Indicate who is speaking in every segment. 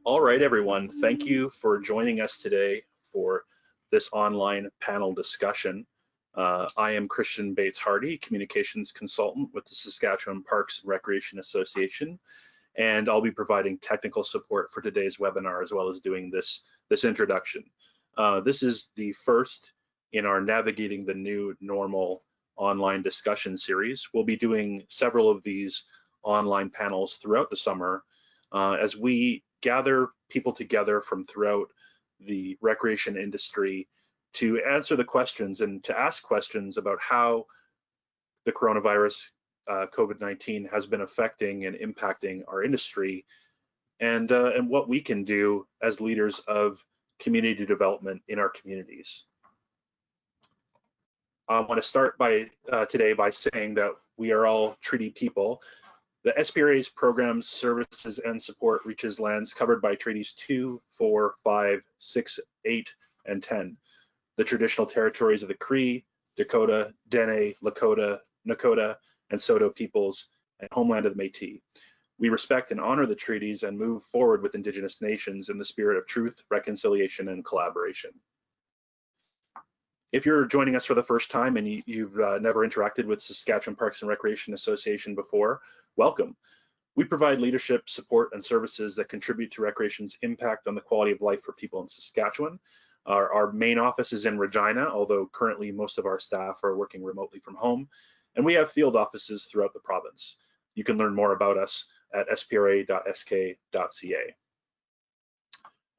Speaker 1: All right, everyone. Thank you for joining us today for this online panel discussion. I am Christian Bates-Hardy, Communications Consultant with the Saskatchewan Parks and Recreation Association, and I'll be providing technical support for today's webinar as well as doing this introduction. This is the first in our Navigating the New Normal online discussion series. We'll be doing several of these online panels throughout the summer as we gather people together from throughout the recreation industry to answer the questions and to ask questions about how the coronavirus, COVID-19, has been affecting and impacting our industry, and what we can do as leaders of community development in our communities. I want to start today by saying that we are all treaty people. The SPRA's programs, services, and support reaches lands covered by Treaties 2, 4, 5, 6, 8, and 10, the traditional territories of the Cree, Dakota, Dene, Lakota, Nakota, and Saulteaux peoples, and homeland of the Métis. We respect and honor the treaties and move forward with Indigenous nations in the spirit of truth, reconciliation, and collaboration. If you're joining us for the first time and you've never interacted with Saskatchewan Parks and Recreation Association before, welcome. We provide leadership, support, and services that contribute to recreation's impact on the quality of life for people in Saskatchewan. Our main office is in Regina, although currently most of our staff are working remotely from home, and we have field offices throughout the province. You can learn more about us at spra.sk.ca.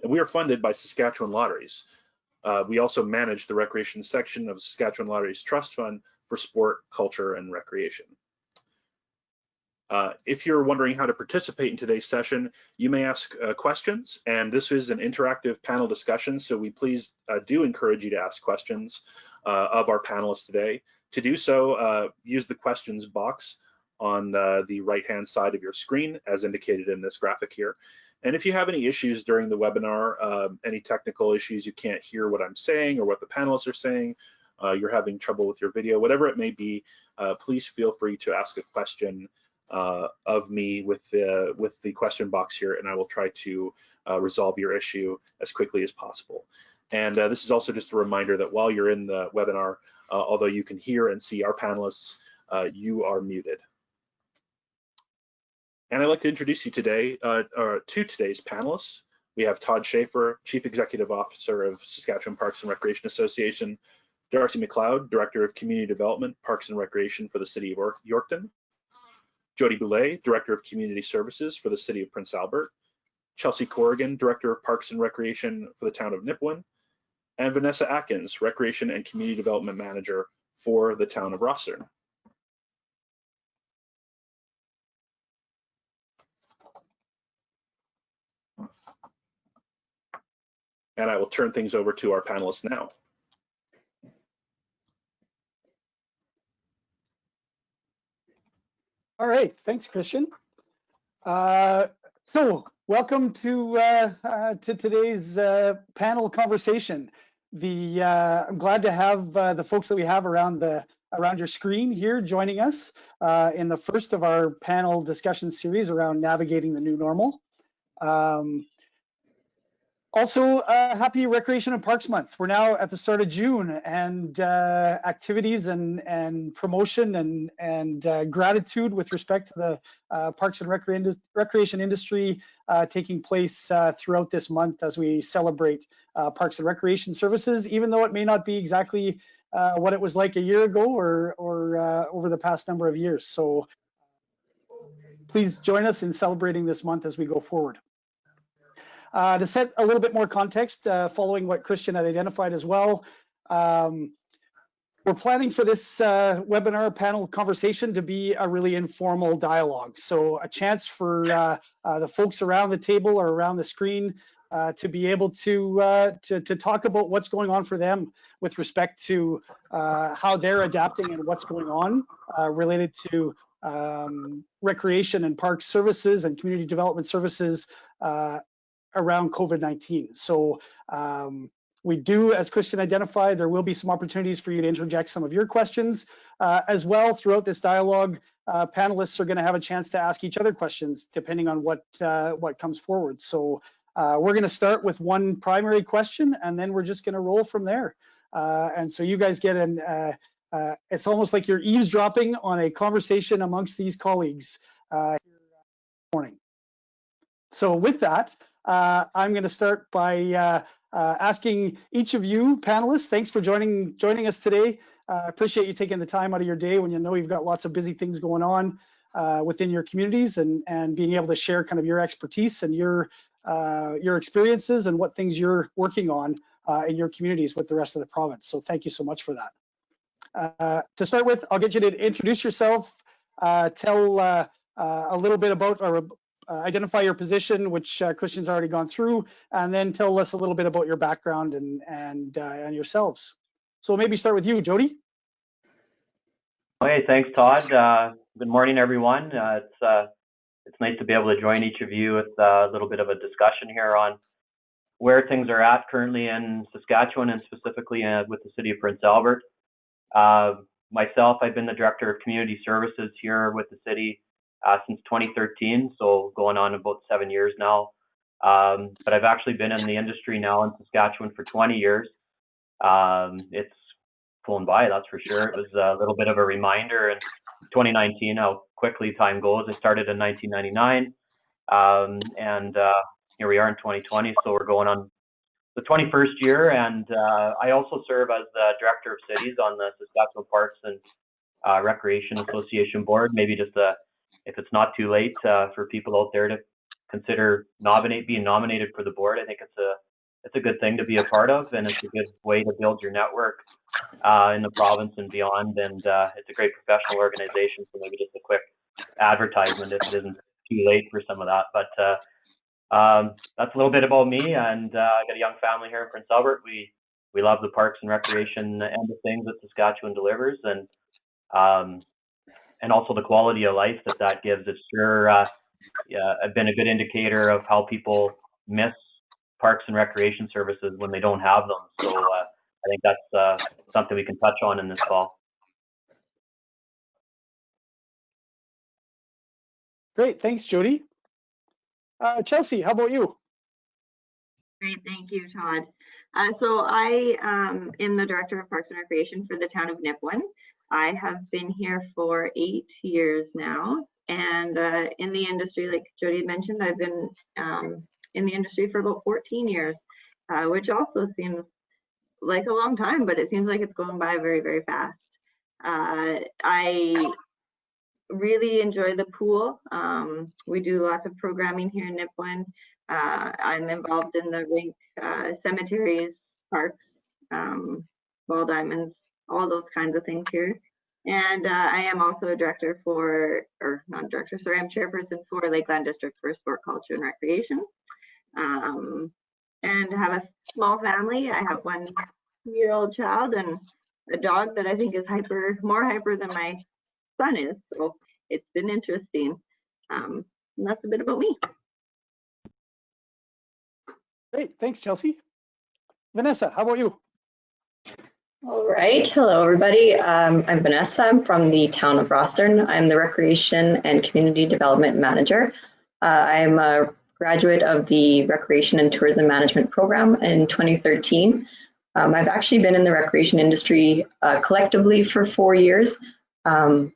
Speaker 1: And we are funded by Saskatchewan Lotteries. We also manage the recreation section of Saskatchewan Lotteries Trust Fund for sport, culture, and recreation. If you're wondering how to participate in today's session, you may ask questions, and this is an interactive panel discussion, so we please do encourage you to ask questions of our panelists today. To do so, use the questions box on the right-hand side of your screen, as indicated in this graphic here. And if you have any issues during the webinar, any technical issues, you can't hear what I'm saying or what the panelists are saying, you're having trouble with your video, whatever it may be, please feel free to ask a question of me with the question box here, and I will try to resolve your issue as quickly as possible. And this is also just a reminder that while you're in the webinar, although you can hear and see our panelists, you are muted. And I'd like to introduce you today to today's panelists. We have Todd Shafer, Chief Executive Officer of Saskatchewan Parks and Recreation Association, Darcy McLeod, Director of Community Development, Parks and Recreation for the City of Yorkton, Jody Boulet, Director of Community Services for the City of Prince Albert, Chelsea Corrigan, Director of Parks and Recreation for the Town of Nipawin, and Vanessa Atkins, Recreation and Community Development Manager for the Town of Rosthern. And I will turn things over to our panelists now.
Speaker 2: All right, thanks, Christian. So welcome to today's panel conversation. I'm glad to have the folks that we have around your screen here joining us in the first of our panel discussion series around navigating the new normal. Also, happy Recreation and Parks Month. We're now at the start of June, and activities and promotion and gratitude with respect to the parks and recreation industry taking place throughout this month as we celebrate parks and recreation services, even though it may not be exactly what it was like a year ago or over the past number of years. So please join us in celebrating this month as we go forward. To set a little bit more context, following what Christian had identified as well, we're planning for this webinar panel conversation to be a really informal dialogue. So a chance for the folks around the table or around the screen to be able to talk about what's going on for them with respect to how they're adapting and what's going on related to recreation and park services and community development services around COVID-19. So we do, as Christian identified, there will be some opportunities for you to interject some of your questions as well throughout this dialogue. Panelists are going to have a chance to ask each other questions depending on what comes forward. So We're going to start with one primary question, and then we're just going to roll from there. And so you guys get it's almost like you're eavesdropping on a conversation amongst these colleagues here this morning. So with that, I'm going to start by asking each of you panelists, thanks for joining us today. Appreciate you taking the time out of your day when you know you've got lots of busy things going on within your communities, and being able to share kind of your expertise and your experiences and what things you're working on in your communities with the rest of the province. So thank you so much for that. To start with, I'll get you to introduce yourself, tell a little bit about, or identify your position, which Christian's already gone through, and then tell us a little bit about your background and yourselves. So maybe start with you, Jody.
Speaker 3: Okay, thanks, Todd. Good morning, everyone. It's nice to be able to join each of you with a little bit of a discussion here on where things are at currently in Saskatchewan, and specifically with the City of Prince Albert. Myself, I've been the Director of Community Services here with the city since 2013, so going on about 7 years now. But I've actually been in the industry now in Saskatchewan for 20 years. It's flown by, that's for sure. It was a little bit of a reminder in 2019 how quickly time goes. I started in 1999, and here we are in 2020, so we're going on the 21st year. And I also serve as the Director of Cities on the Saskatchewan Parks and Recreation Association Board. Maybe just if it's not too late for people out there to consider being nominated for the board. I think it's a good thing to be a part of, and it's a good way to build your network in the province and beyond. And it's a great professional organization. So maybe just a quick advertisement if it isn't too late for some of that. But that's a little bit about me, and I got a young family here in Prince Albert. We love the parks and recreation end of things that Saskatchewan delivers, and also the quality of life that gives. It's sure I've been a good indicator of how people miss parks and recreation services when they don't have them. So I think that's something we can touch on in this call.
Speaker 2: Great, thanks, Jody. Chelsea, how about you?
Speaker 4: Great, thank you, Todd. So I am the Director of Parks and Recreation for the town of Nipawin. I have been here for 8 years now, and in the industry, like Jody mentioned, I've been in the industry for about 14 years, which also seems like a long time, but it seems like it's going by very, very fast. I really enjoy the pool. We do lots of programming here in Nipawin. I'm involved in the rink, cemeteries, parks, ball diamonds, all those kinds of things here. And I am also a director I'm chairperson for Lakeland District for Sport, Culture, and Recreation. And have a small family. I have 1 year-old child and a dog that I think is more hyper than my son is. So it's been interesting. And that's a bit about me.
Speaker 2: Great, thanks, Chelsea. Vanessa, how about you?
Speaker 5: All right, hello everybody. I'm Vanessa. I'm from the town of Rosthern. I'm the Recreation and Community Development Manager. I'm a graduate of the Recreation and Tourism Management program in 2013. I've actually been in the recreation industry collectively for 4 years. I've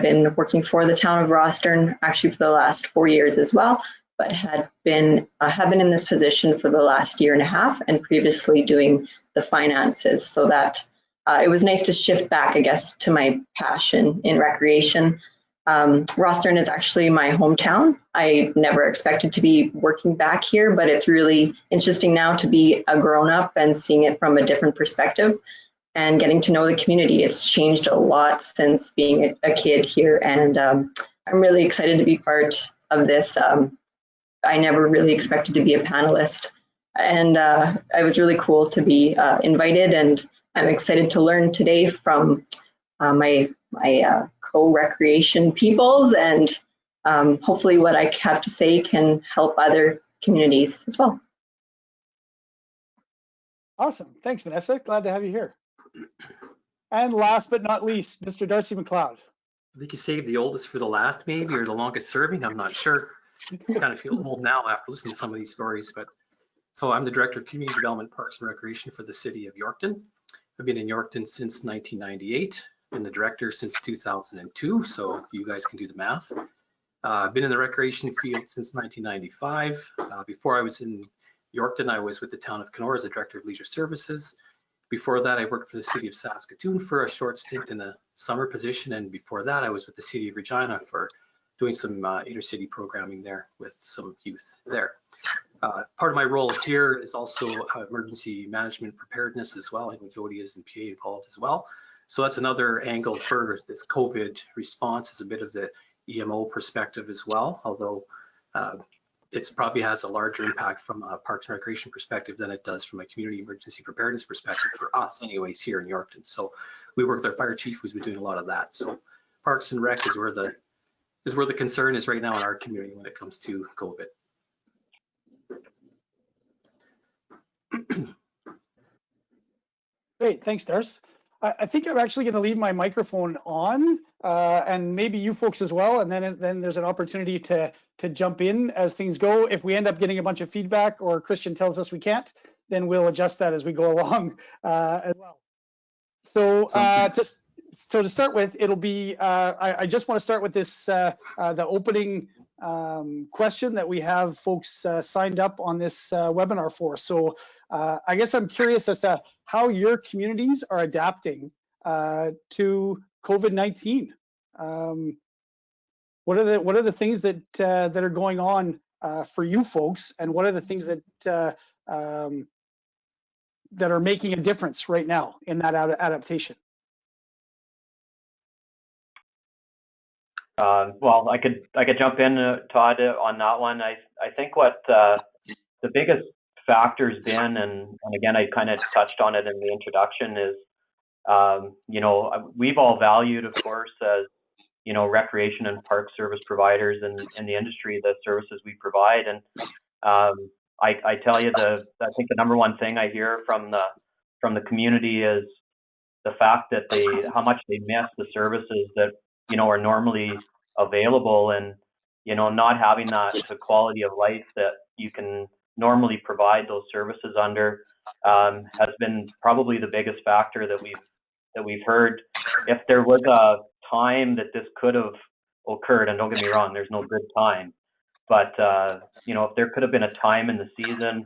Speaker 5: been working for the town of Rosthern actually for the last 4 years as well, but have been in this position for the last 1.5 years, and previously doing the finances. So that it was nice to shift back, I guess, to my passion in recreation. Rosthern is actually my hometown. I never expected to be working back here, but it's really interesting now to be a grown-up and seeing it from a different perspective and getting to know the community. It's changed a lot since being a kid here, and I'm really excited to be part of this. I never really expected to be a panelist, and it was really cool to be invited, and I'm excited to learn today from my co-recreation peoples, and hopefully what I have to say can help other communities as well.
Speaker 2: Awesome, thanks, Vanessa. Glad to have you here. And last but not least, Mr. Darcy McLeod.
Speaker 6: I think you saved the oldest for the last, maybe, or the longest serving. I'm not sure. kind of feel old now after listening to some of these stories, but so I'm the Director of Community Development, Parks and Recreation for the City of Yorkton. I've been in Yorkton since 1998, been the Director since 2002, so you guys can do the math. I've been in the recreation field since 1995. Before I was in Yorkton, I was with the town of Kenora as the Director of Leisure Services. Before that, I worked for the City of Saskatoon for a short stint in a summer position, and before that, I was with the City of Regina for doing some intercity programming there with some youth there. Part of my role here is also emergency management preparedness as well. I know Jody is in PA involved as well. So that's another angle for this COVID response, is a bit of the EMO perspective as well, although it probably has a larger impact from a Parks and Recreation perspective than it does from a community emergency preparedness perspective for us anyways here in Yorkton. So we work with our fire chief who's been doing a lot of that. So Parks and Rec is where the concern is right now in our community when it comes to COVID.
Speaker 2: Great, thanks, Darcy. I think I'm actually going to leave my microphone on, and maybe you folks as well, and then there's an opportunity to jump in as things go. If we end up getting a bunch of feedback or Christian tells us we can't, then we'll adjust that as we go along as well. So to start with, it'll be, I just want to start with this, the opening question that we have folks signed up on this webinar for. So I guess I'm curious as to how your communities are adapting to COVID-19. What are the things that that are going on for you folks, and what are the things that that are making a difference right now in that adaptation?
Speaker 3: Well, I could jump in, Todd, on that one. I think what the biggest factor's been, and again, I kind of touched on it in the introduction, is you know, we've all valued, of course, as you know, recreation and park service providers in the industry, the services we provide, and I tell you, I think the number one thing I hear from the community is the fact that how much they miss the services that you know are normally available, and you know, not having that quality of life that you can normally provide those services under has been probably the biggest factor that we've heard. If there was a time that this could have occurred, and don't get me wrong, there's no good time, but you know, if there could have been a time in the season,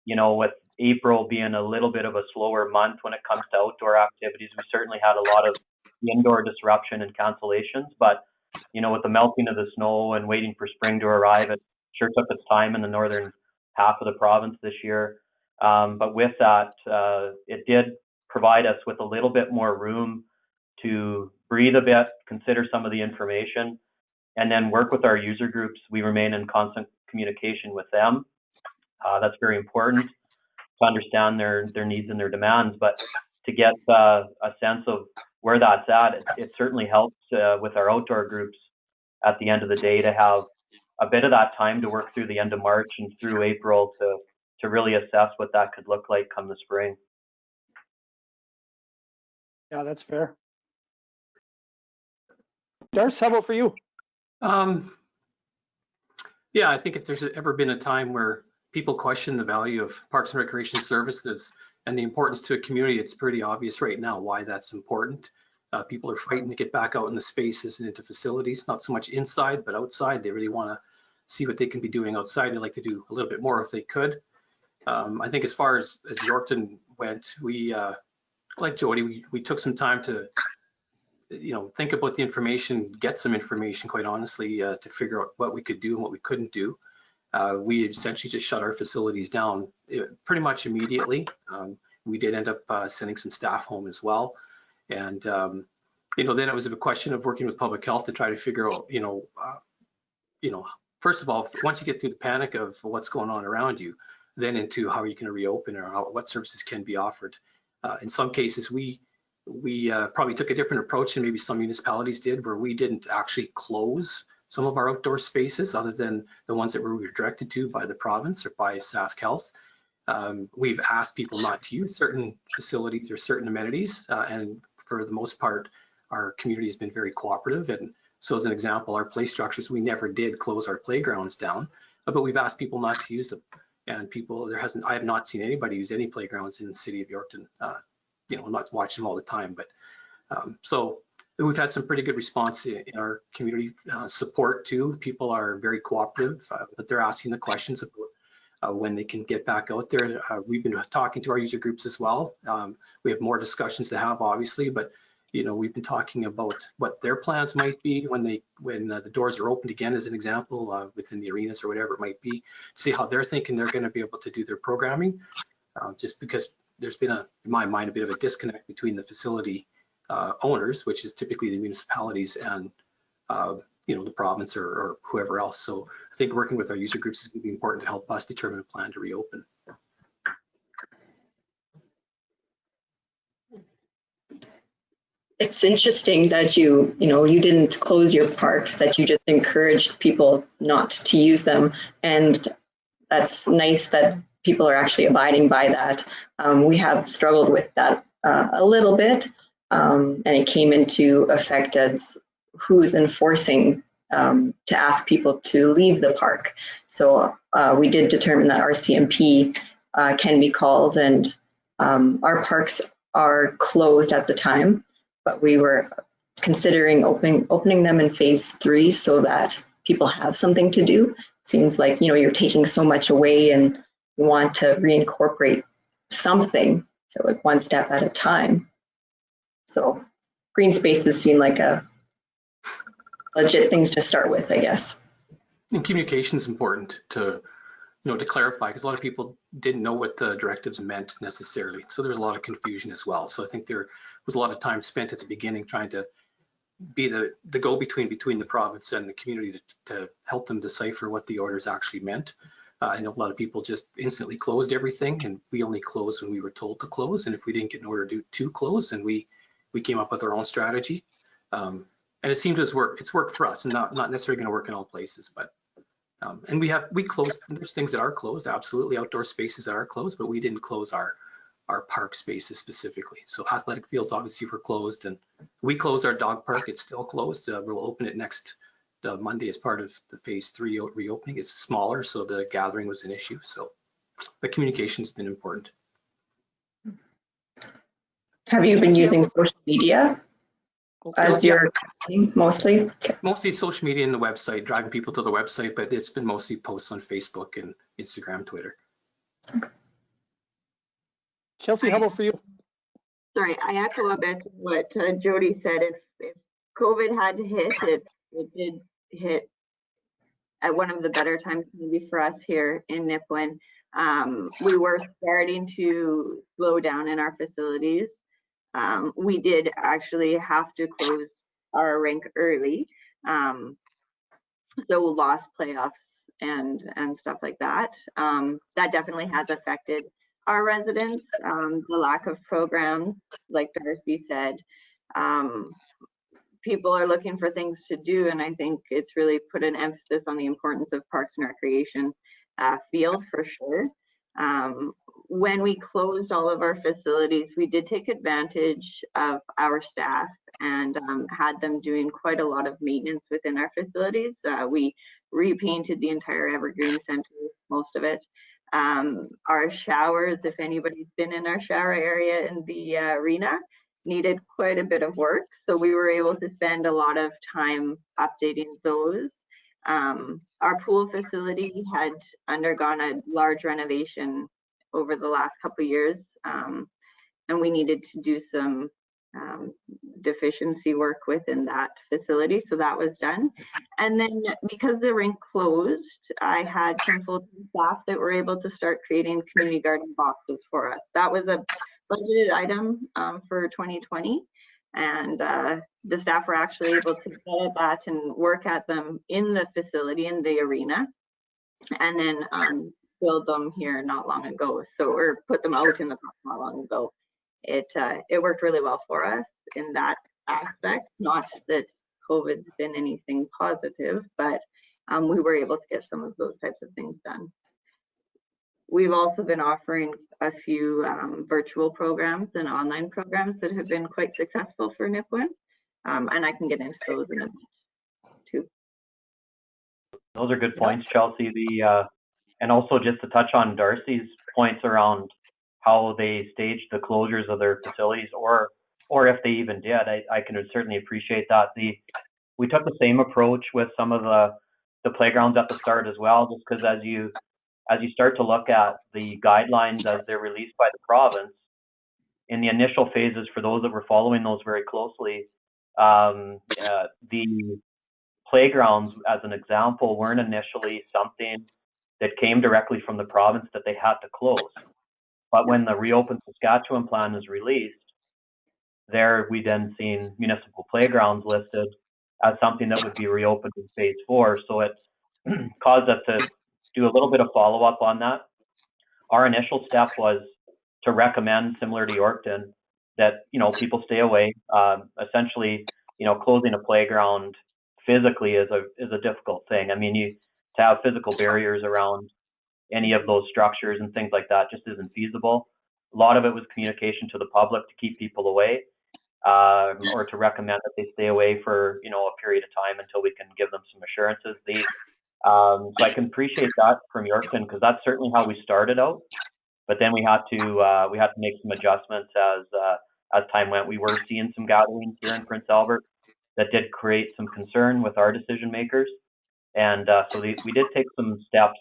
Speaker 3: you know, with April being a little bit of a slower month when it comes to outdoor activities, we certainly had a lot of indoor disruption and cancellations, but you know, with the melting of the snow and waiting for spring to arrive, it sure took its time in the northern half of the province this year. But with that, it did provide us with a little bit more room to breathe a bit, consider some of the information, and then work with our user groups. We remain in constant communication with them. That's very important to understand their needs and their demands, but to get a sense of where that's at, it certainly helps with our outdoor groups at the end of the day to have a bit of that time to work through the end of March and through April to really assess what that could look like come the spring.
Speaker 2: Yeah, that's fair. Darcy, how about for you?
Speaker 6: Yeah, I think if there's ever been a time where people question the value of parks and recreation services and the importance to a community, it's pretty obvious right now why that's important. People are frightened to get back out in the spaces and into facilities, not so much inside, but outside. They really want to see what they can be doing outside. They'd like to do a little bit more if they could. I think as far as Yorkton went, we, like Jody, we took some time to, you know, think about the information, get some information, quite honestly, to figure out what we could do and what we couldn't do. We essentially just shut our facilities down pretty much immediately. We did end up sending some staff home as well. And, you know, then it was a question of working with public health to try to figure out, you know, first of all, once you get through the panic of what's going on around you, then into how you can reopen or what services can be offered. In some cases, we probably took a different approach than maybe some municipalities did, where we didn't actually close some of our outdoor spaces other than the ones that we were directed to by the province or by Sask Health. We've asked people not to use certain facilities or certain amenities, and for the most part, our community has been very cooperative. And So as an example, our play structures, we never did close our playgrounds down, but we've asked people not to use them. And people, I have not seen anybody use any playgrounds in the city of Yorkton. You know, I'm not watching them all the time, but so we've had some pretty good response in our community support too. People are very cooperative, but they're asking the questions about when they can get back out there. We've been talking to our user groups as well. We have more discussions to have, obviously, but you know, we've been talking about what their plans might be when the doors are opened again, as an example, within the arenas or whatever it might be. See how they're thinking they're going to be able to do their programming, just because there's been in my mind, a bit of a disconnect between the facility owners, which is typically the municipalities, and you know, the province or whoever else. So I think working with our user groups is going to be important to help us determine a plan to reopen.
Speaker 5: It's interesting that you didn't close your parks, that you just encouraged people not to use them. And that's nice that people are actually abiding by that. We have struggled with that a little bit, and it came into effect as who's enforcing to ask people to leave the park. So we did determine that RCMP can be called, and our parks are closed at the time, but we were considering opening them in phase 3 so that people have something to do. Seems like, you know, you're taking so much away and you want to reincorporate something, so like one step at a time. So green spaces seem like a legit things to start with, I guess.
Speaker 6: And communication is important to, you know, to clarify, because a lot of people didn't know what the directives meant necessarily. So there's a lot of confusion as well. So I think there was a lot of time spent at the beginning trying to be the go-between between the province and the community to help them decipher what the orders actually meant. I know a lot of people just instantly closed everything, and we only closed when we were told to close. And if we didn't get an order to close, and we came up with our own strategy. And it seemed to work. It's worked for us, and not necessarily going to work in all places, but and we closed. There's things that are closed, absolutely, outdoor spaces that are closed, but we didn't close our park spaces specifically. So athletic fields obviously were closed, and we closed our dog park. It's still closed. We'll open it next Monday as part of the phase 3 reopening. It's smaller, so the gathering was an issue. So the communication's been important.
Speaker 5: Have you been using social media as your mostly?
Speaker 6: Mostly social media and the website, driving people to the website, but it's been mostly posts on Facebook and Instagram, Twitter.
Speaker 5: Okay.
Speaker 2: Chelsea, how about for you?
Speaker 4: Sorry, I echo a bit what Jody said. If COVID had to hit, it did hit at one of the better times maybe for us here in Nipawin. We were starting to slow down in our facilities. We did actually have to close our rink early, so lost playoffs and stuff like that. That definitely has affected our residents. The lack of programs, like Darcy said, people are looking for things to do, and I think it's really put an emphasis on the importance of Parks and Recreation field for sure. When we closed all of our facilities, we did take advantage of our staff and had them doing quite a lot of maintenance within our facilities. We repainted the entire Evergreen Center, most of it. Our showers, if anybody's been in our shower area in the arena, needed quite a bit of work. So we were able to spend a lot of time updating those. Our pool facility had undergone a large renovation over the last couple of years, and we needed to do some deficiency work within that facility, so that was done. And then because the rink closed, I had some full-time staff that were able to start creating community garden boxes for us. That was a budgeted item for 2020, and the staff were actually able to get at that and work at them in the facility, in the arena, and then build them here not long ago. So, or put them out in the park not long ago. It worked really well for us in that aspect. Not that COVID's been anything positive, but we were able to get some of those types of things done. We've also been offering a few virtual programs and online programs that have been quite successful for Nipawin, and I can get into those in a bit.
Speaker 3: Those are good points, Chelsea. And also just to touch on Darcy's points around how they staged the closures of their facilities, or if they even did, I can certainly appreciate that. We took the same approach with some of the playgrounds at the start as well, just because as you start to look at the guidelines as they're released by the province, in the initial phases, for those that were following those very closely, the playgrounds, as an example, weren't initially something that came directly from the province that they had to close. But when the Reopen Saskatchewan plan is released, there we then seen municipal playgrounds listed as something that would be reopened in phase 4. So it caused us to do a little bit of follow-up on that. Our initial step was to recommend, similar to Yorkton, that people stay away. Essentially, closing a playground physically is a difficult thing. I mean, to have physical barriers around any of those structures and things like that just isn't feasible. A lot of it was communication to the public to keep people away, or to recommend that they stay away for a period of time until we can give them some assurances. So I can appreciate that from Yorkton, because that's certainly how we started out. But then we had to make some adjustments as time went. We were seeing some gatherings here in Prince Albert that did create some concern with our decision makers, and so we did take some steps.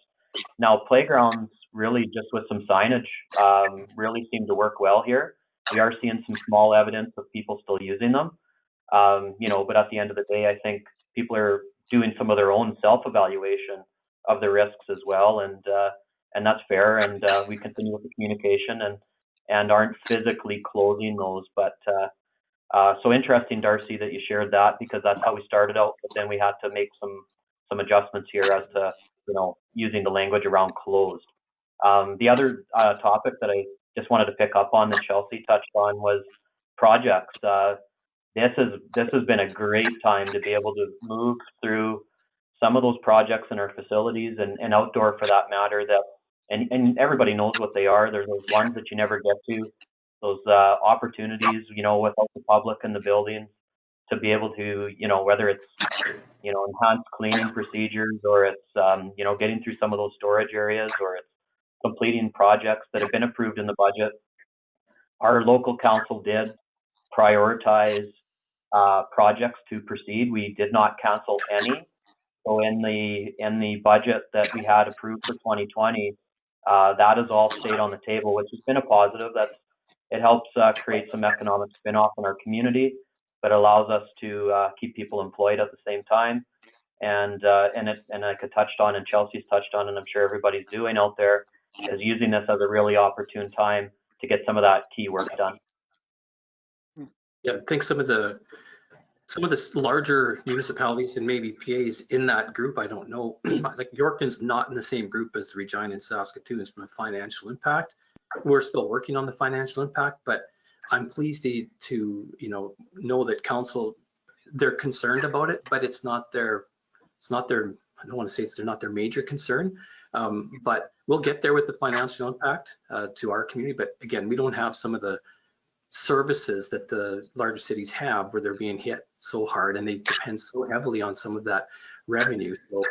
Speaker 3: Now playgrounds, really just with some signage, really seem to work well here. We are seeing some small evidence of people still using them, but at the end of the day, I think people are doing some of their own self-evaluation of the risks as well, and that's fair. And we continue with the communication and aren't physically closing those. But so interesting, Darcy, that you shared that, because that's how we started out. But then we had to make some adjustments here as to using the language around closed. The other topic that I just wanted to pick up on that Chelsea touched on was projects. This has been a great time to be able to move through some of those projects in our facilities and outdoor, for that matter, and everybody knows what they are. There's those ones that you never get to, those opportunities, without the public in the buildings, to be able to, whether it's, enhanced cleaning procedures, or it's, getting through some of those storage areas, or it's completing projects that have been approved in the budget. Our local council did prioritize projects to proceed. We did not cancel any. So in the budget that we had approved for 2020, that has all stayed on the table, which has been a positive. It helps create some economic spin-off in our community, but allows us to keep people employed at the same time. And like I touched on, and Chelsea's touched on, and I'm sure everybody's doing out there, is using this as a really opportune time to get some of that key work done.
Speaker 6: Yeah, I think some of the larger municipalities and maybe PAs in that group, I don't know, like Yorkton's not in the same group as Regina and Saskatoon from a financial impact. We're still working on the financial impact, but I'm pleased to know that council, they're concerned about it, but it's not their, I don't want to say they're not their major concern, but we'll get there with the financial impact to our community. But again, we don't have some of the services that the larger cities have, where they're being hit so hard, and they depend so heavily on some of that revenue. So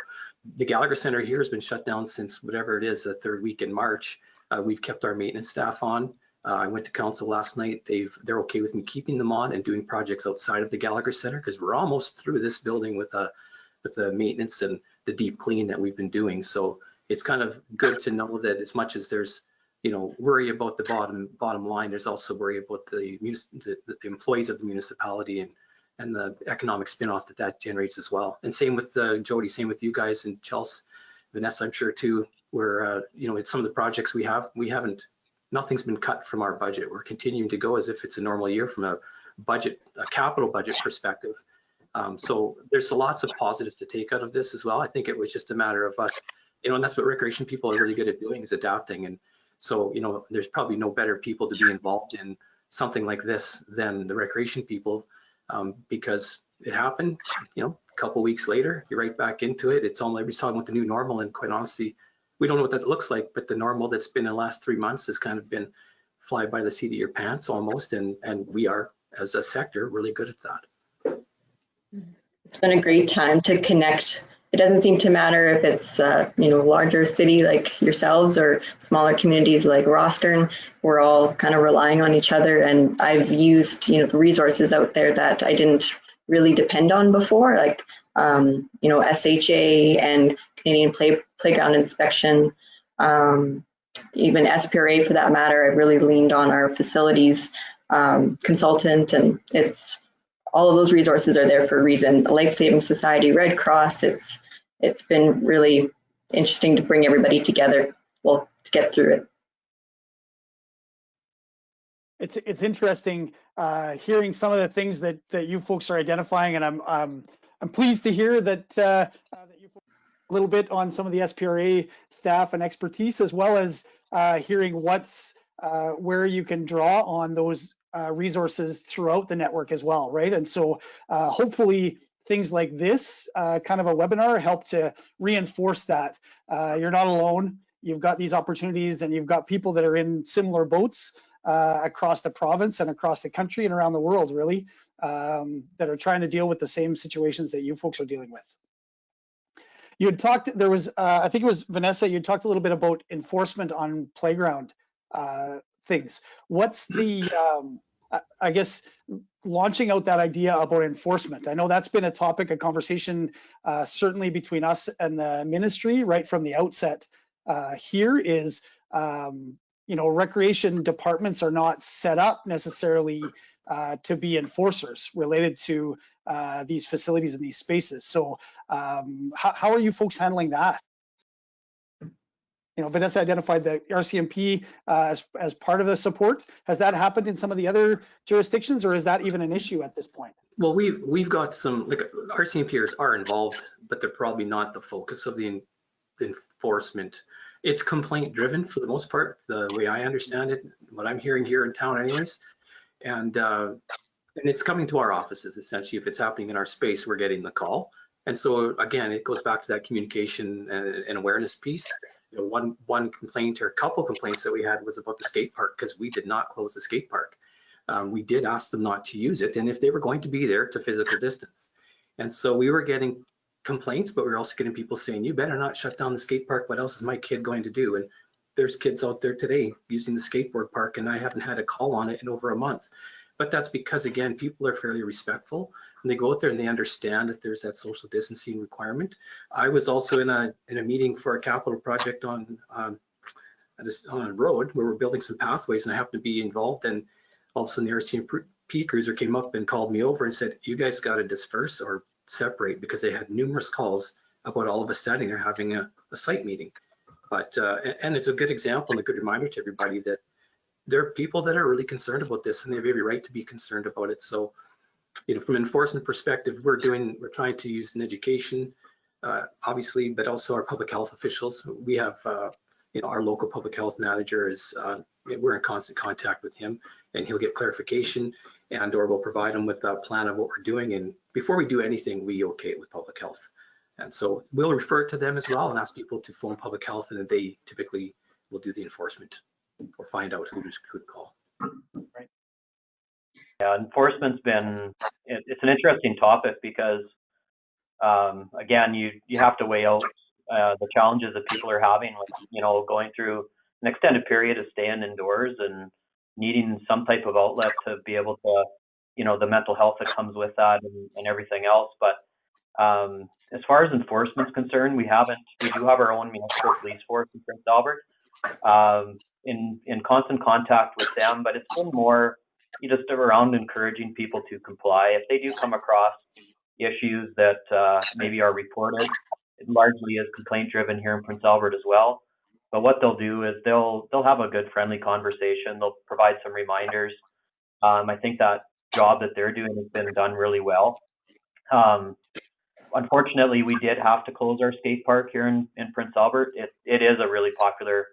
Speaker 6: the Gallagher Center here has been shut down since whatever it is, the third week in March. We've kept our maintenance staff on. I went to council last night. They're okay with me keeping them on and doing projects outside of the Gallagher Center, because we're almost through this building with the maintenance and the deep clean that we've been doing. So it's kind of good to know that as much as there's worry about the bottom line, there's also worry about the employees of the municipality and the economic spin-off that generates as well. And same with Jody, same with you guys, and Chelsea, Vanessa, I'm sure too, where it's some of the projects nothing's been cut from our budget. We're continuing to go as if it's a normal year from a capital budget perspective. So there's lots of positives to take out of this as well. I think it was just a matter of us, and that's what recreation people are really good at doing, is adapting. And so, there's probably no better people to be involved in something like this than the recreation people, because it happened, a couple of weeks later, you're right back into it. It's all, everybody's talking about the new normal, and quite honestly, we don't know what that looks like, but the normal that's been in the last 3 months has kind of been fly by the seat of your pants almost, and we are, as a sector, really good at that.
Speaker 5: It's been a great time to connect it doesn't seem to matter if it's larger city like yourselves or smaller communities like Rosthern. We're all kind of relying on each other, and I've used the resources out there that I didn't really depend on before, like SHA and Canadian Playground Inspection, even SPRA for that matter. I really leaned on our facilities consultant, and it's all of those resources are there for a reason. The Life Saving Society, Red Cross, it's been really interesting to bring everybody together, to get through it.
Speaker 2: It's interesting hearing some of the things that you folks are identifying, and I'm pleased to hear that you folks a little bit on some of the SPRA staff and expertise, as well as hearing what's where you can draw on those resources throughout the network as well, right? And so hopefully things like this kind of a webinar help to reinforce that you're not alone. You've got these opportunities, and you've got people that are in similar boats across the province and across the country and around the world, really, that are trying to deal with the same situations that you folks are dealing with. You had talked, there was, I think it was Vanessa, you talked a little bit about enforcement on playground things. What's the, I guess, launching out that idea about enforcement? I know that's been a topic of conversation, certainly between us and the ministry right from the outset. Here is, recreation departments are not set up necessarily to be enforcers related to these facilities and these spaces. So how are you folks handling that? Vanessa identified the RCMP as part of the support. Has that happened in some of the other jurisdictions, or is that even an issue at this point?
Speaker 6: Well, we've got some, like, RCMPers are involved, but they're probably not the focus of the enforcement. It's complaint driven for the most part, the way I understand it, what I'm hearing here in town anyways. And it's coming to our offices, essentially. If it's happening in our space, we're getting the call. And so again, it goes back to that communication and awareness piece. One complaint or a couple complaints that we had was about the skate park, because we did not close the skate park. We did ask them not to use it, and if they were going to be there, to physical distance. And so we were getting complaints, but we were also getting people saying, you better not shut down the skate park. What else is my kid going to do? And there's kids out there today using the skateboard park, and I haven't had a call on it in over a month. But that's because, again, people are fairly respectful, and they go out there and they understand that there's that social distancing requirement. I was also in a meeting for a capital project on a road where we're building some pathways, and I happened to be involved, and all of a sudden the RCMP cruiser came up and called me over and said, you guys got to disperse or separate, because they had numerous calls about all of us standing there having a site meeting. But and it's a good example and a good reminder to everybody that there are people that are really concerned about this, and they have every right to be concerned about it. So, from an enforcement perspective, we're trying to use an education, obviously, but also our public health officials. We have, our local public health manager is, we're in constant contact with him, and he'll get clarification, or we'll provide him with a plan of what we're doing. And before we do anything, we okay it with public health. And so we'll refer to them as well and ask people to phone public health, and then they typically will do the enforcement or find out who to call.
Speaker 2: Right.
Speaker 3: Yeah, enforcement's been, it's an interesting topic because, again, you have to weigh out the challenges that people are having with, going through an extended period of staying indoors and needing some type of outlet to be able to, the mental health that comes with that and everything else. But as far as enforcement's concerned, we do have our own municipal police force in Prince Albert, in constant contact with them, but it's been more just around encouraging people to comply. If they do come across issues that maybe are reported, it largely is complaint driven here in Prince Albert as well. But what they'll do is they'll have a good friendly conversation. They'll provide some reminders. I think that job that they're doing has been done really well. Unfortunately, we did have to close our skate park here in Prince Albert. It is a really popular,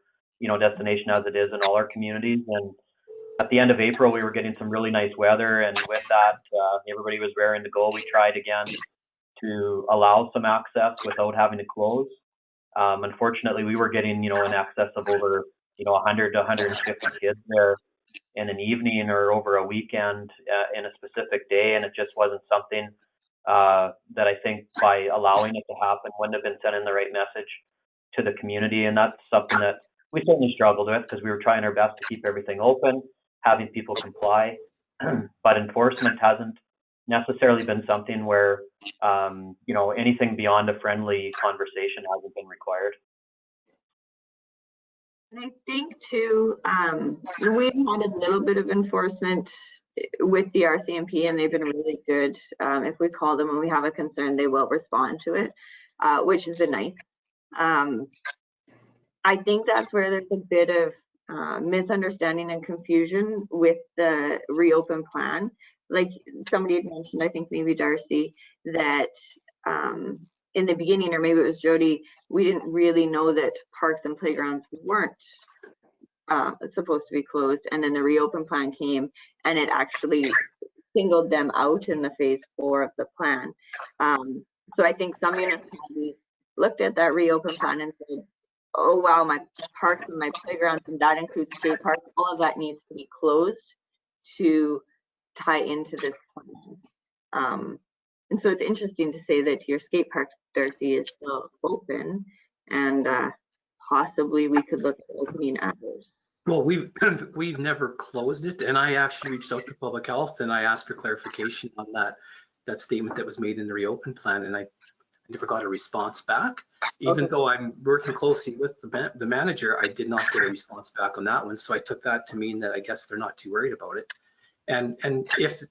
Speaker 3: destination as it is in all our communities. And at the end of April, we were getting some really nice weather, and with that, everybody was raring to go. We tried again to allow some access without having to close. Unfortunately, we were getting, in excess of over, 100 to 150 kids there in an evening or over a weekend in a specific day, and it just wasn't something that I think by allowing it to happen wouldn't have been sending the right message to the community. And that's something that we certainly struggled with because we were trying our best to keep everything open, having people comply, but enforcement hasn't necessarily been something where, you know, anything beyond a friendly conversation hasn't been required.
Speaker 4: And I think too, we've had a little bit of enforcement with the RCMP, and they've been really good. If we call them when we have a concern, they will respond to it, which has been nice. I think that's where there's a bit of misunderstanding and confusion with the reopen plan. Like somebody had mentioned, I think maybe Darcy, that in the beginning, or maybe it was Jody, we didn't really know that parks and playgrounds weren't supposed to be closed. And then the reopen plan came and it actually singled them out in the phase 4 of the plan. So I think some municipalities looked at that reopen plan and said, oh wow, my parks and my playgrounds, and that includes skate parks, all of that needs to be closed to tie into this plan. And so it's interesting to say that your skate park, Darcy, is still open, and possibly we could look at opening others.
Speaker 6: Well, we've never closed it, and I actually reached out to public health and I asked for clarification on that statement that was made in the reopen plan, and I never got a response back. Even though I'm working closely with the manager, I did not get a response back on that one. So I took that to mean that I guess they're not too worried about it. And if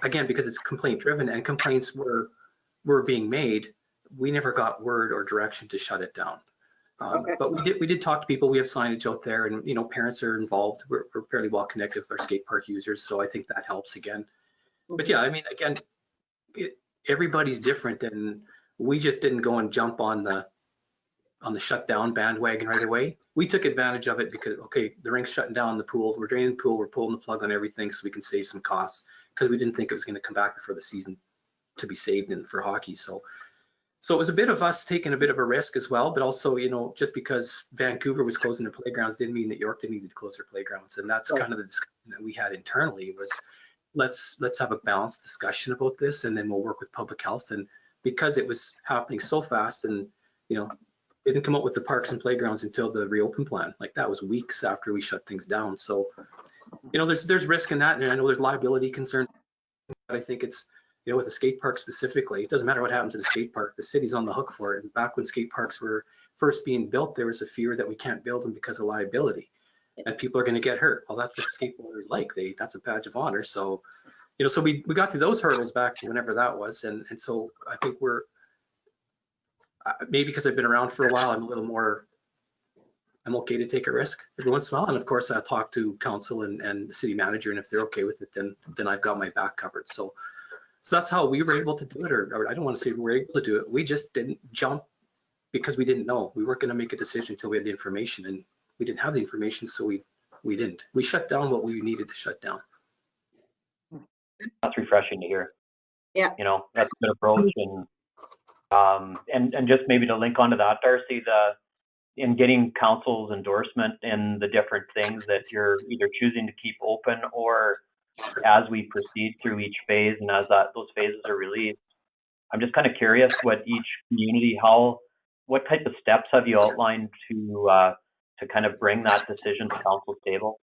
Speaker 6: again, because it's complaint driven and complaints were being made, we never got word or direction to shut it down. But we did talk to people. We have signage out there, and you know, parents are involved. We're fairly well connected with our skate park users, so I think that helps again. But yeah, I mean, again, everybody's different, and we just didn't go and jump on the shutdown bandwagon right away. We took advantage of it because, okay, the rink's shutting down, the pool, we're draining the pool, we're pulling the plug on everything so we can save some costs, because we didn't think it was going to come back before the season to be saved in for hockey. So it was a bit of us taking a bit of a risk as well, but also, you know, just because Vancouver was closing their playgrounds didn't mean that Yorkton needed to close their playgrounds. And that's kind of the discussion that we had internally was, let's have a balanced discussion about this, and then we'll work with public health. And because it was happening so fast, and you know, they didn't come up with the parks and playgrounds until the reopen plan. Like that was weeks after we shut things down. So, you know, there's risk in that, and I know there's liability concerns, but I think it's, you know, with a skate park specifically, it doesn't matter what happens at a skate park, the city's on the hook for it. And back when skate parks were first being built, there was a fear that we can't build them because of liability, and people are going to get hurt. Well, that's what skateboarders like. That's a badge of honor. So, you know, so we got through those hurdles back whenever that was, and so I think we're maybe because I've been around for a while, I'm okay to take a risk every once in a while. And of course, I'll talk to council and the city manager, and if they're okay with it, then I've got my back covered. So that's how we were able to do it, or I don't want to say we were able to do it. We just didn't jump because we didn't know. We weren't going to make a decision until we had the information, and we didn't have the information, so we didn't. We shut down what we needed to shut down.
Speaker 3: That's refreshing to hear.
Speaker 4: Yeah.
Speaker 3: You know, that's a good approach. And just maybe to link onto that, Darcy, in getting council's endorsement in the different things that you're either choosing to keep open, or as we proceed through each phase and as those phases are released, I'm just kind of curious what each community, what type of steps have you outlined to kind of bring that decision to council's table?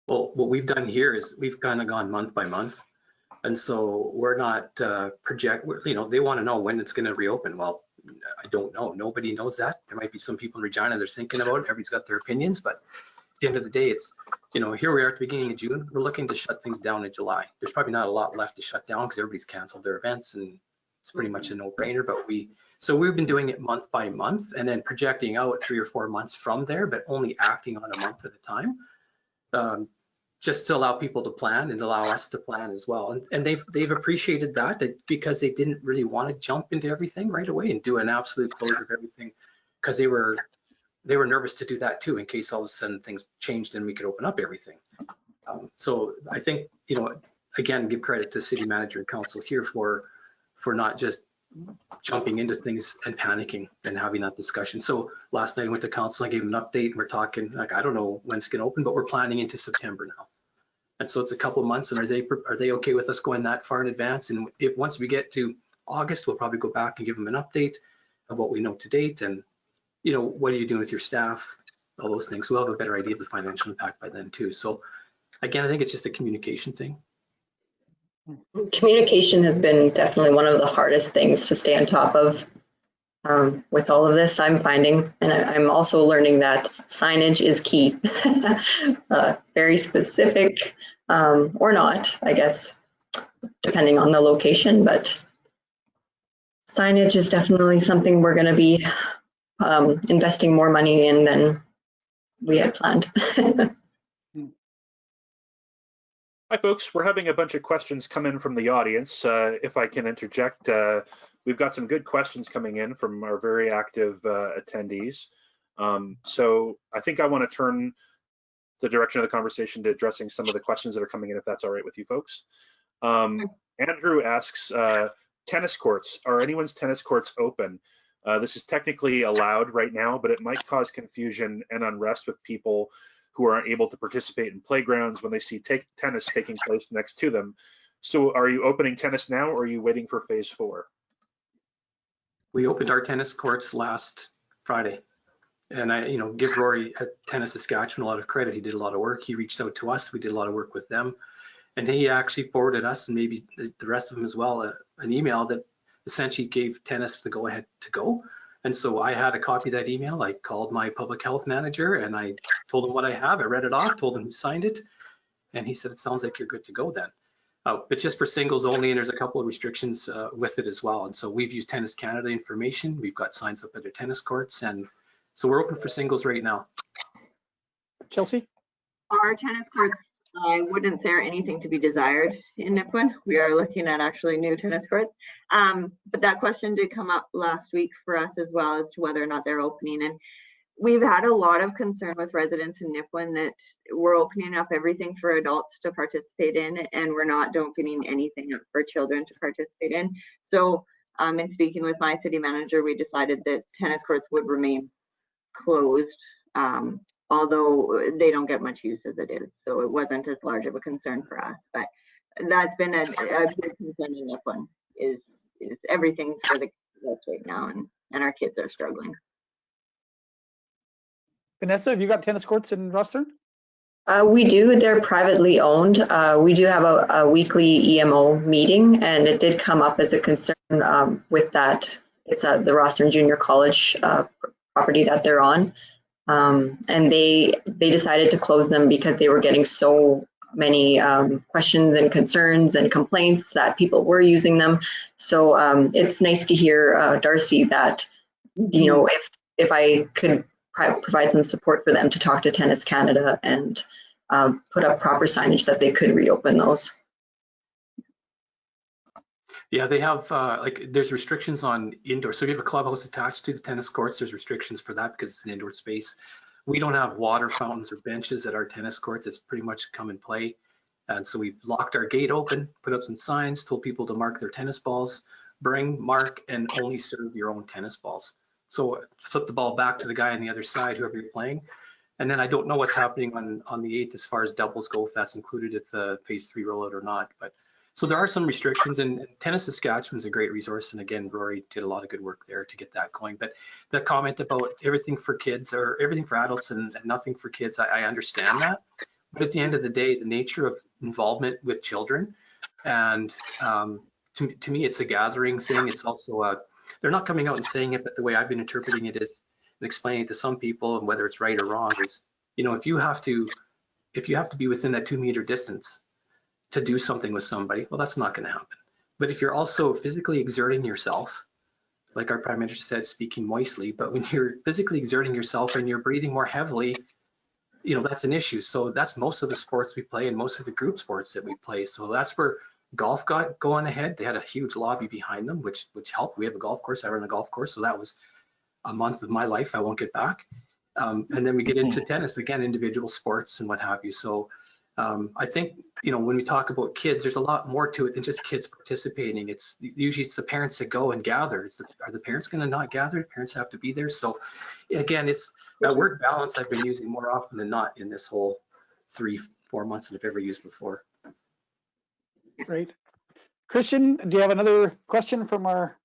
Speaker 6: Well, what we've done here is we've kind of gone month by month. And so we're not you know, they want to know when it's going to reopen. Well, I don't know. Nobody knows that. There might be some people in Regina, they're thinking about it. Everybody's got their opinions, but at the end of the day, it's, you know, here we are at the beginning of June. We're looking to shut things down in July. There's probably not a lot left to shut down because everybody's canceled their events, and it's pretty much a no-brainer. But so we've been doing it month by month, and then projecting out 3 or 4 months from there, but only acting on a month at a time. Just to allow people to plan and allow us to plan as well. And they've appreciated that because they didn't really want to jump into everything right away and do an absolute closure of everything, because they were nervous to do that too, in case all of a sudden things changed and we could open up everything. So I think, you know, again, give credit to city manager and council here for not just jumping into things and panicking and having that discussion. So last night I went to council, I gave them an update, and we're talking, like, I don't know when it's going to open, but we're planning into September now. And so it's a couple of months, and are they okay with us going that far in advance? And if once we get to August, we'll probably go back and give them an update of what we know to date, and what are you doing with your staff, all those things. We'll have a better idea of the financial impact by then too. So again, I think it's just a communication thing.
Speaker 5: Communication has been definitely one of the hardest things to stay on top of with all of this, I'm finding. And I'm also learning that signage is key. Very specific, or not, I guess, depending on the location. But signage is definitely something we're going to be investing more money in than we had planned.
Speaker 1: Hi, folks. We're having a bunch of questions come in from the audience. If I can interject, we've got some good questions coming in from our very active attendees. So I think I want to turn the direction of the conversation to addressing some of the questions that are coming in, if that's all right with you folks. Andrew asks, tennis courts, are anyone's tennis courts open? This is technically allowed right now, but it might cause confusion and unrest with people who aren't able to participate in playgrounds when they see tennis taking place next to them. So are you opening tennis now, or are you waiting for phase 4?
Speaker 6: We opened our tennis courts last Friday. And I, give Rory at Tennis Saskatchewan a lot of credit. He did a lot of work. He reached out to us. We did a lot of work with them. And he actually forwarded us, and maybe the rest of them as well, an email that essentially gave tennis the go-ahead to go. And so I had a copy of that email. I called my public health manager and I told him what I have. I read it off, told him who signed it. And he said, it sounds like you're good to go then. But just for singles only, and there's a couple of restrictions with it as well. And so we've used Tennis Canada information. We've got signs up at their tennis courts. And so we're open for singles right now.
Speaker 2: Chelsea?
Speaker 4: Our tennis courts, I wouldn't say are anything to be desired in Nipawin. We are looking at actually new tennis courts. But that question did come up last week for us as well, as to whether or not they're opening. And we've had a lot of concern with residents in Nipawin that we're opening up everything for adults to participate in, and we're not opening anything up for children to participate in. So in speaking with my city manager, we decided that tennis courts would remain closed, although they don't get much use as it is. So it wasn't as large of a concern for us. But that's been a big concern in Nipawin, is everything's for the kids right now, and our kids are struggling.
Speaker 2: Vanessa, have you got tennis courts in Rosthern?
Speaker 5: We do. They're privately owned. We do have a weekly EMO meeting, and it did come up as a concern with that. It's the Rosthern Junior College property that they're on. And they decided to close them because they were getting so many questions and concerns and complaints that people were using them. So it's nice to hear, Darcy, that, if I could provide some support for them to talk to Tennis Canada and put up proper signage that they could reopen those.
Speaker 6: Yeah, they have there's restrictions on indoor. So if you have a clubhouse attached to the tennis courts, there's restrictions for that because it's an indoor space. We don't have water fountains or benches at our tennis courts. It's pretty much come and play. And so we've locked our gate open, put up some signs, told people to mark their tennis balls, bring, mark, and only serve your own tennis balls. So flip the ball back to the guy on the other side, whoever you're playing. And then I don't know what's happening on the 8th as far as doubles go, if that's included at the phase 3 rollout or not. But so there are some restrictions, and Tennis Saskatchewan is a great resource. And again, Rory did a lot of good work there to get that going. But the comment about everything for kids or everything for adults and nothing for kids, I understand that. But at the end of the day, the nature of involvement with children, and to me, it's a gathering thing. It's also they're not coming out and saying it, but the way I've been interpreting it is, and explaining it to some people, and whether it's right or wrong, is, if you have to be within that 2-meter distance to do something with somebody, well, that's not going to happen. But if you're also physically exerting yourself, like our Prime Minister said, speaking moistly, but when you're physically exerting yourself and you're breathing more heavily, that's an issue. So that's most of the sports we play and most of the group sports that we play. So that's where golf got going ahead. They had a huge lobby behind them, which helped. We have a golf course. I run a golf course, so that was a month of my life I won't get back. And then we get into tennis, again, individual sports and what have you. So I think, when we talk about kids, there's a lot more to it than just kids participating. Usually it's the parents that go and gather. Are the parents going to not gather? Parents have to be there. So again, it's that word balance I've been using more often than not in this whole 4 months than I've ever used before.
Speaker 2: Great. Christian, do you have another question from our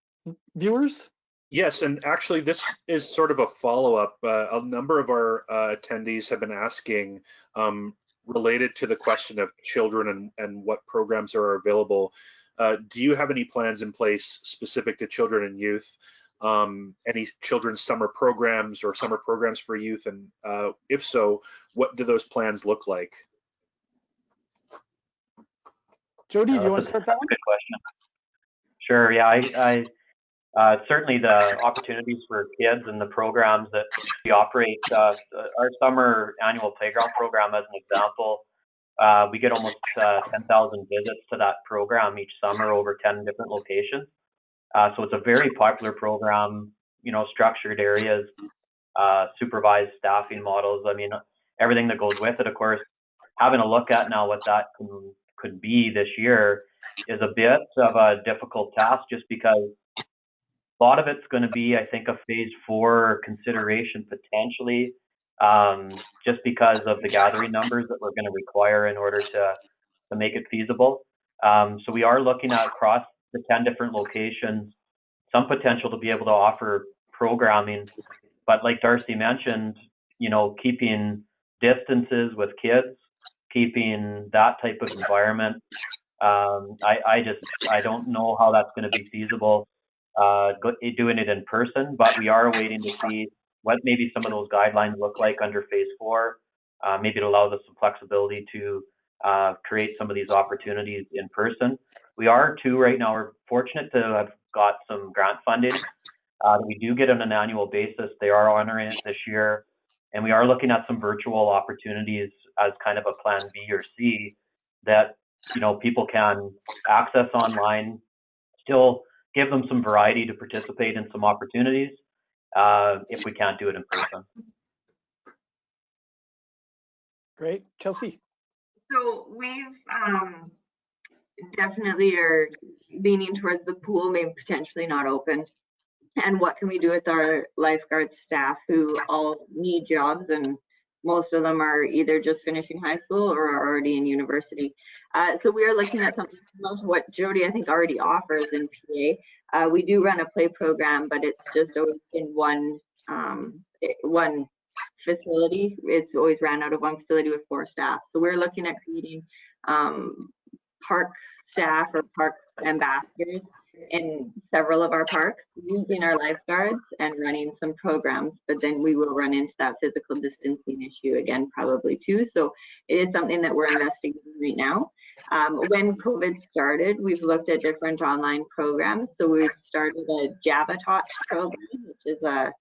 Speaker 2: viewers?
Speaker 1: Yes, and actually this is sort of a follow-up. A number of our attendees have been asking related to the question of children and what programs are available. Do you have any plans in place specific to children and youth? Any children's summer programs or summer programs for youth? And if so, what do those plans look like?
Speaker 2: Jody, do you want to start that one?
Speaker 3: Good question. Sure, yeah, I certainly the opportunities for kids and the programs that we operate, our summer annual playground program as an example, we get almost 10,000 visits to that program each summer over 10 different locations. So it's a very popular program, you know, structured areas, supervised staffing models. I mean, everything that goes with it, of course. Having a look at now what that could be this year is a bit of a difficult task, just because a lot of it's going to be, I think, a phase 4 consideration potentially, just because of the gathering numbers that we're going to require in order to make it feasible. So we are looking at across the 10 different locations, some potential to be able to offer programming, but like Darcy mentioned, you know, keeping distances with kids, keeping that type of environment. I don't know how that's going to be feasible, doing it in person, but we are waiting to see what maybe some of those guidelines look like under phase 4. Maybe it allows us some flexibility to create some of these opportunities in person. We are too right now, we're fortunate to have got some grant funding that we do get on an annual basis. They are honoring it this year, and we are looking at some virtual opportunities as kind of a plan B or C that, you know, people can access online, still give them some variety to participate in some opportunities if we can't do it in person.
Speaker 2: Great. Kelsey?
Speaker 4: So we've definitely are leaning towards the pool may potentially not open. And what can we do with our lifeguard staff who all need jobs, and most of them are either just finishing high school or are already in university. So we are looking at something similar to what Jody, I think, already offers in PA. We do run a play program, but it's just always in one facility. It's always ran out of one facility with 4 staff. So we're looking at creating park staff or park ambassadors in several of our parks, using our lifeguards and running some programs, but then we will run into that physical distancing issue again probably too. So it is something that we're investigating right now. When COVID started, we've looked at different online programs. So we've started a Java Tot program, which is a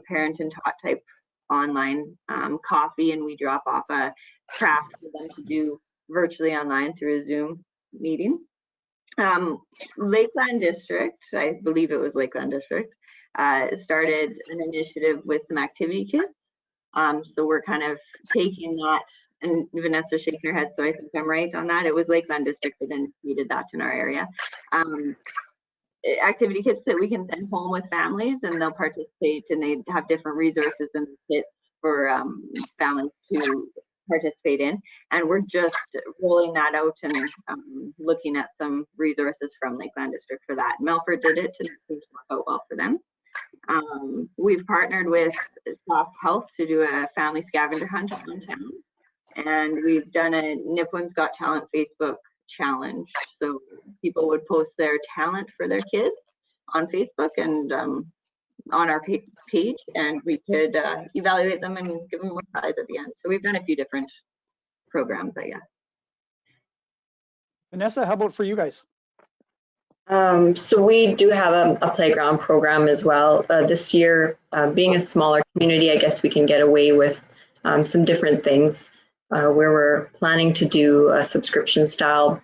Speaker 4: parent and tot type online coffee, and we drop off a craft for them to do virtually online through a Zoom meeting. Lakeland District, I believe it was Lakeland District, started an initiative with some activity kits. So we're kind of taking that, and Vanessa shaking her head, so I think I'm right on that. It was Lakeland District that then needed that in our area. Activity kits that we can send home with families, and they'll participate, and they have different resources and kits for families to participate in, and we're just rolling that out and looking at some resources from Lakeland District for that. Melfort did it, and it seems to work out well for them. We've partnered with Soft Health to do a family scavenger hunt downtown, and we've done a Nipawin's Got Talent Facebook challenge. So people would post their talent for their kids on Facebook and on our page, and we could evaluate them and give them a prize at the end. So we've done a few different programs, I guess.
Speaker 2: Vanessa, how about for you guys?
Speaker 5: So we do have a playground program as well. This year, being a smaller community, I guess we can get away with some different things where we're planning to do a subscription style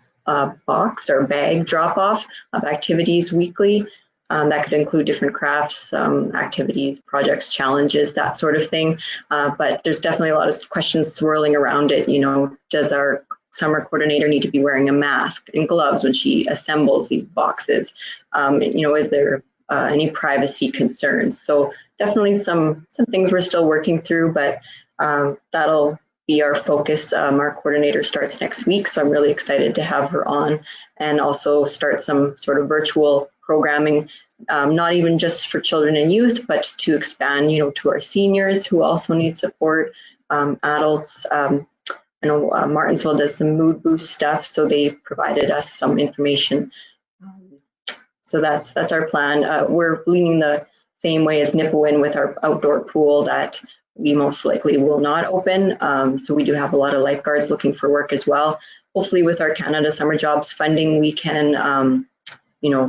Speaker 5: box or bag drop off of activities weekly. That could include different crafts, activities, projects, challenges, that sort of thing. But there's definitely a lot of questions swirling around it. You know, does our summer coordinator need to be wearing a mask and gloves when she assembles these boxes? You know, is there any privacy concerns? So definitely some things we're still working through, but that'll be our focus. Our coordinator starts next week, so I'm really excited to have her on and also start some sort of virtual programming, not even just for children and youth, but to expand, to our seniors who also need support, adults. I know Martinsville does some mood boost stuff, so they provided us some information. So that's our plan. We're leaning the same way as Nipawin with our outdoor pool that we most likely will not open. So we do have a lot of lifeguards looking for work as well. Hopefully with our Canada Summer Jobs funding, we can,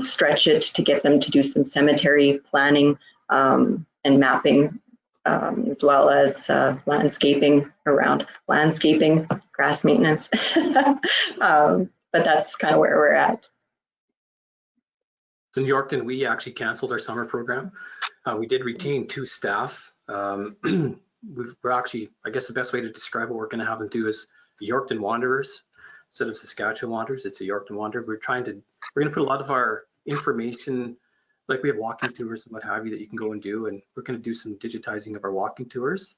Speaker 5: stretch it to get them to do some cemetery planning and mapping, as well as landscaping, grass maintenance. But that's kind of where we're at.
Speaker 6: So in Yorkton, we actually canceled our summer program. We did retain 2 staff. We're actually, I guess the best way to describe what we're going to have them do is Yorkton Wanderers instead of Saskatchewan Wanderers. It's a Yorkton Wanderer. We're going to put a lot of our information, like we have walking tours and what have you that you can go and do, and we're going to do some digitizing of our walking tours.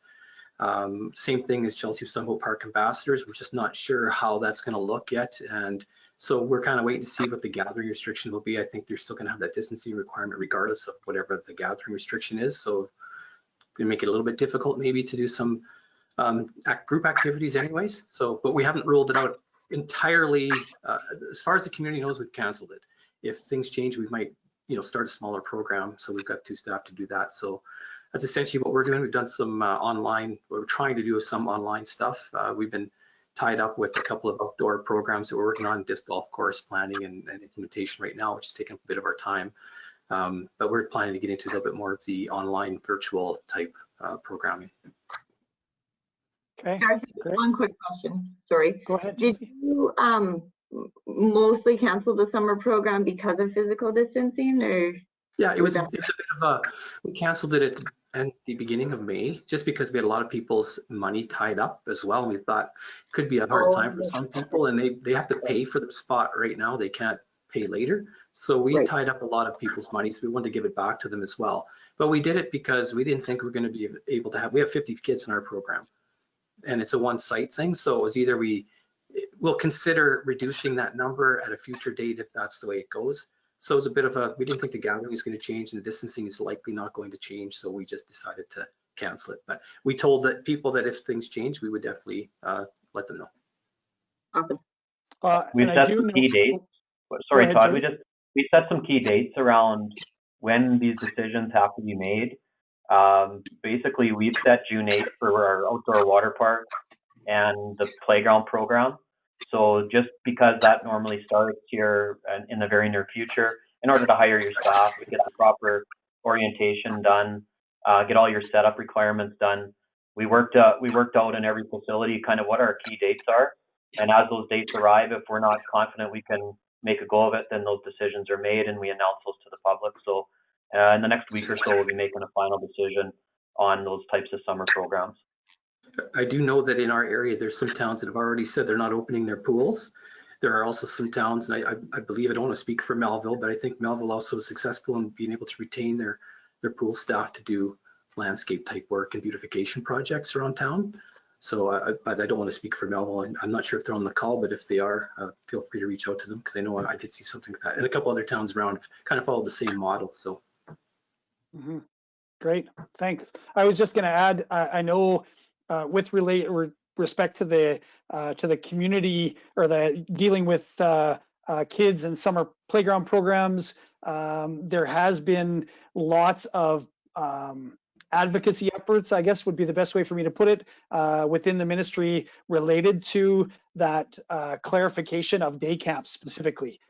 Speaker 6: Same thing as Chelsea Sunhope Park Ambassadors. We're just not sure how that's going to look yet, and so we're kind of waiting to see what the gathering restriction will be. I think they're still going to have that distancing requirement regardless of whatever the gathering restriction is. So going to make it a little bit difficult maybe to do some group activities anyways. So, but we haven't ruled it out entirely. As far as the community knows, we've canceled it. If things change, we might, start a smaller program. So we've got 2 staff to do that. So that's essentially what we're doing. We've done some online, we're trying to do some online stuff. We've been tied up with a couple of outdoor programs that we're working on, disc golf course planning and implementation right now, which is taking a bit of our time. But we're planning to get into a little bit more of the online virtual type programming.
Speaker 2: Okay.
Speaker 4: Darcy, one quick question. Sorry.
Speaker 2: Go ahead.
Speaker 4: Did you mostly cancel the summer program because of physical distancing, or?
Speaker 6: Yeah, it's a bit of a, we canceled it at the beginning of May, just because we had a lot of people's money tied up as well. And we thought it could be a hard time for some people, and they have to pay for the spot right now. They can't pay later. So we tied up a lot of people's money, so we wanted to give it back to them as well. But we did it because we didn't think we were going to be able to have, we have 50 kids in our program, and it's a one site thing. So it was either we'll consider reducing that number at a future date if that's the way it goes. So it was a bit of a, we didn't think the gathering is going to change and the distancing is likely not going to change. So we just decided to cancel it. But we told that people that if things change, we would definitely let them know.
Speaker 4: Awesome.
Speaker 3: We've set some key dates. Sorry,
Speaker 2: ahead,
Speaker 3: Todd,
Speaker 2: Jody.
Speaker 3: we set some key dates around when these decisions have to be made. Basically, we've set June 8th for our outdoor water park and the playground program. So just because that normally starts here in the very near future, in order to hire your staff, get the proper orientation done, get all your setup requirements done, we worked out in every facility kind of what our key dates are. And as those dates arrive, if we're not confident we can make a go of it, then those decisions are made and we announce those to the public. So in the next week or so, we'll be making a final decision on those types of summer programs.
Speaker 6: I do know that in our area, there's some towns that have already said they're not opening their pools. There are also some towns, and I believe, I don't want to speak for Melville, but I think Melville also is successful in being able to retain their pool staff to do landscape type work and beautification projects around town. So, but I don't want to speak for Melville, and I'm not sure if they're on the call, but if they are, feel free to reach out to them, because I know I did see something like that. And a couple other towns around have kind of followed the same model. So.
Speaker 2: Mm-hmm. Great, thanks. I was just going to add, I know with respect to the community or the dealing with kids and summer playground programs, there has been lots of advocacy efforts, I guess would be the best way for me to put it, within the ministry related to that clarification of day camps specifically.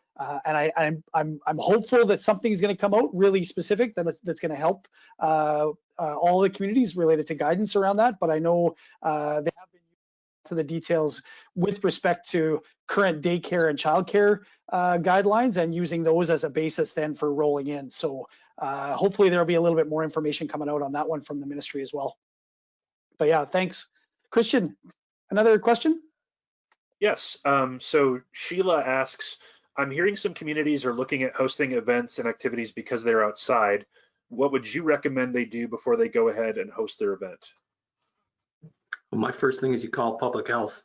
Speaker 2: And I'm hopeful that something's going to come out really specific that's going to help all the communities related to guidance around that. But I know they have been to the details with respect to current daycare and childcare guidelines and using those as a basis then for rolling in. So hopefully there'll be a little bit more information coming out on that one from the ministry as well. But yeah, thanks. Christian, another question?
Speaker 1: Yes, so Sheila asks, I'm hearing some communities are looking at hosting events and activities because they're outside. What would you recommend they do before they go ahead and host their event?
Speaker 6: Well, my first thing is you call public health.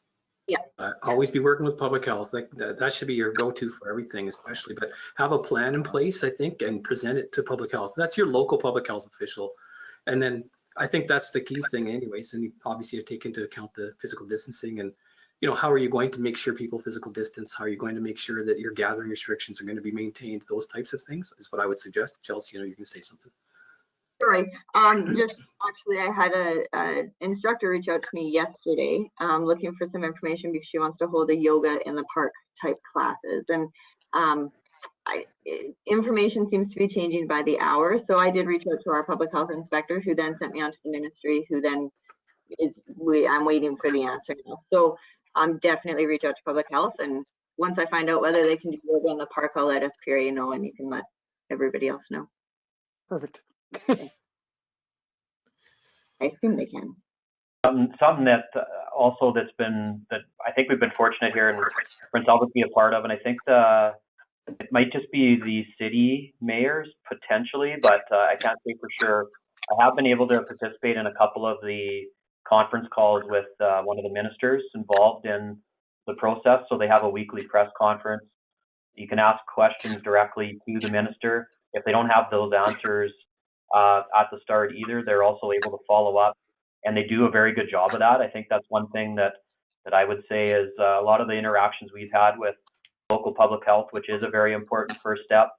Speaker 4: Yeah.
Speaker 6: Always be working with public health. Like that should be your go-to for everything, especially. But have a plan in place, I think, and present it to public health. That's your local public health official, and then I think that's the key thing, anyways. And you obviously take into account the physical distancing and, you know, how are you going to make sure people physical distance? How are you going to make sure that your gathering restrictions are going to be maintained? Those types of things is what I would suggest. Chelsea, you know, you can say something.
Speaker 4: Sorry, just actually I had a instructor reach out to me yesterday looking for some information because she wants to hold a yoga in the park type classes, and information seems to be changing by the hour. So I did reach out to our public health inspector, who then sent me on to the ministry, who then I'm waiting for the answer now. So I'm definitely reach out to public health, and once I find out whether they can do yoga in the park, I'll let SPRA know, and you can let everybody else know.
Speaker 2: Perfect.
Speaker 4: I assume they can.
Speaker 3: Something that also that I think we've been fortunate here in Prince Albert to be a part of, and I think it might just be the city mayors potentially, but I can't say for sure. I have been able to participate in a couple of the conference calls with one of the ministers involved in the process. So they have a weekly press conference. You can ask questions directly to the minister. If they don't have those answers at the start either, they're also able to follow up, and they do a very good job of that. I think that's one thing that I would say is a lot of the interactions we've had with local public health, which is a very important first step,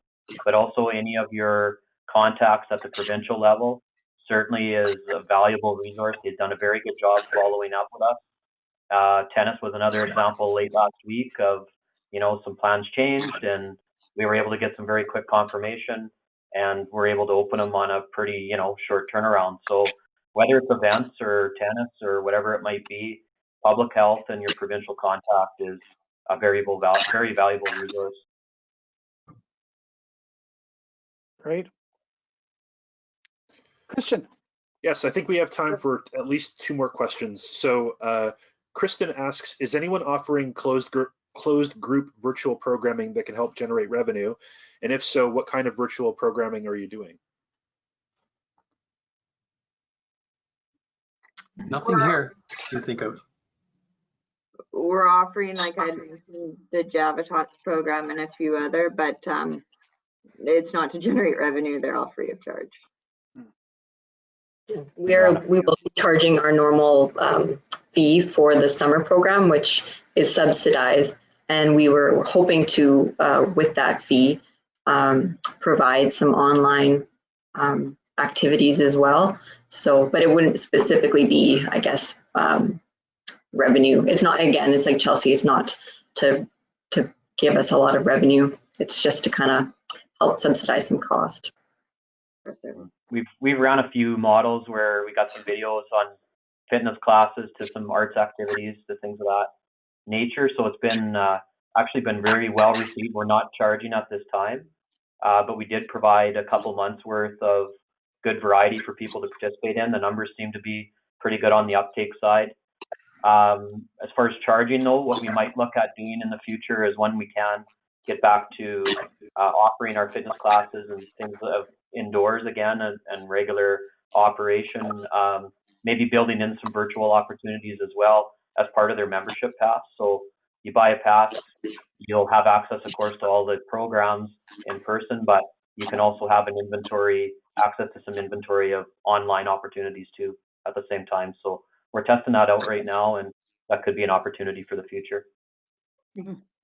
Speaker 3: but also any of your contacts at the provincial level certainly is a valuable resource. They've done a very good job following up with us. Tennis was another example late last week of, you know, some plans changed, and we were able to get some very quick confirmation, and we're able to open them on a pretty, you know, short turnaround. So whether it's events or tennis or whatever it might be, public health and your provincial contact is a very valuable resource.
Speaker 2: Great. Christian.
Speaker 1: Yes, I think we have time for at least 2 more questions. So Kristen asks, is anyone offering closed group virtual programming that can help generate revenue? And if so, what kind of virtual programming are you doing?
Speaker 6: Nothing here to think of.
Speaker 4: We're offering, like I mentioned, the Java Talks program and a few other, but it's not to generate revenue. They're all free of charge.
Speaker 5: We will be charging our normal fee for the summer program, which is subsidized, and we were hoping to, with that fee, provide some online activities as well. So, but it wouldn't specifically be, I guess, revenue. It's not, again, it's like Chelsea, it's not to give us a lot of revenue. It's just to kind of help subsidize some cost.
Speaker 3: We've run a few models where we got some videos on fitness classes to some arts activities to things of that nature. So it's been actually been very well received. We're not charging at this time, but we did provide a couple months worth of good variety for people to participate in. The numbers seem to be pretty good on the uptake side. As far as charging though, what we might look at doing in the future is when we can get back to offering our fitness classes and things of indoors again and regular operation, maybe building in some virtual opportunities as well as part of their membership pass. So you buy a pass, you'll have access, of course, to all the programs in person, but you can also have access to some inventory of online opportunities too at the same time. So we're testing that out right now, and that could be an opportunity for the future.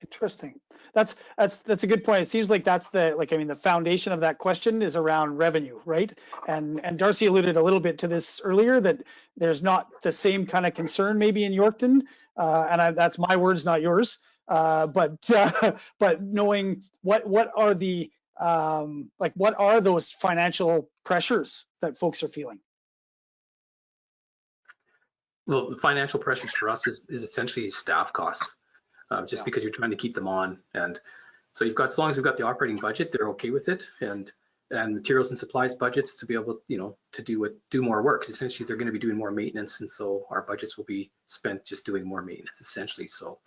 Speaker 2: Interesting. That's a good point. It seems like that's the foundation of that question is around revenue, right? And Darcy alluded a little bit to this earlier, that there's not the same kind of concern maybe in Yorkton, and that's my words, not yours. But knowing what are the what are those financial pressures that folks are feeling?
Speaker 6: Well, the financial pressures for us is essentially staff costs, just because you're trying to keep them on. And so as long as we've got the operating budget, they're okay with it, and materials and supplies budgets to be able, to do more work. Essentially, they're going to be doing more maintenance, and so our budgets will be spent just doing more maintenance, essentially. So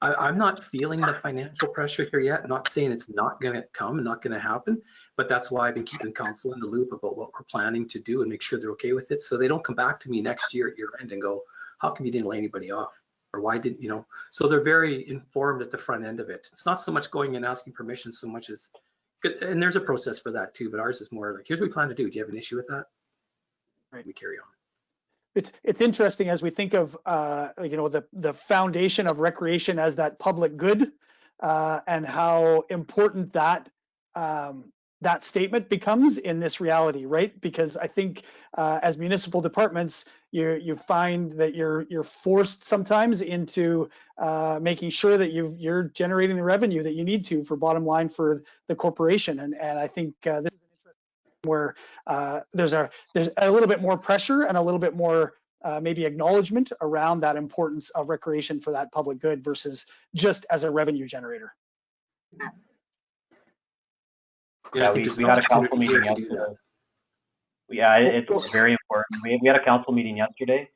Speaker 6: I'm not feeling the financial pressure here yet. I'm not saying it's not going to come and not going to happen, but that's why I've been keeping council in the loop about what we're planning to do and make sure they're okay with it, so they don't come back to me next year at year end and go, how come you didn't lay anybody off? Or why didn't, you know? So they're very informed at the front end of it. It's not so much going and asking permission so much as, and there's a process for that too, but ours is more like, here's what we plan to do. Do you have an issue with that?
Speaker 2: Right.
Speaker 6: We carry on.
Speaker 2: It's interesting as we think of you know, the foundation of recreation as that public good, and how important that that statement becomes in this reality, right? Because I think as municipal departments, you find that you're forced sometimes into making sure that you're generating the revenue that you need to for bottom line for the corporation, and I think this is an interesting where there's a little bit more pressure and a little bit more maybe acknowledgement around that importance of recreation for that public good versus just as a revenue generator.
Speaker 3: Yeah, we had a council meeting yesterday. Yeah, it's very important. We had a council meeting yesterday,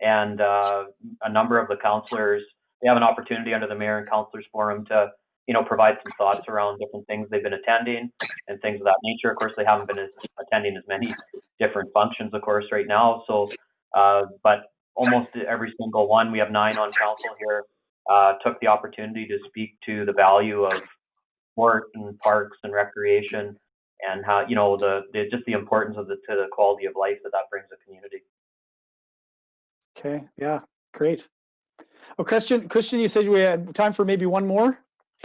Speaker 3: and a number of the councillors, they have an opportunity under the Mayor and Councillors Forum to, you know, provide some thoughts around different things they've been attending and things of that nature. Of course, they haven't been attending as many different functions, of course, right now. So, but almost every single one, we have 9 on council here, took the opportunity to speak to the value of sport and parks and recreation, and how, you know, just the importance of to the quality of life that brings a community.
Speaker 2: Okay, yeah, great. Oh, Christian, you said we had time for maybe one more?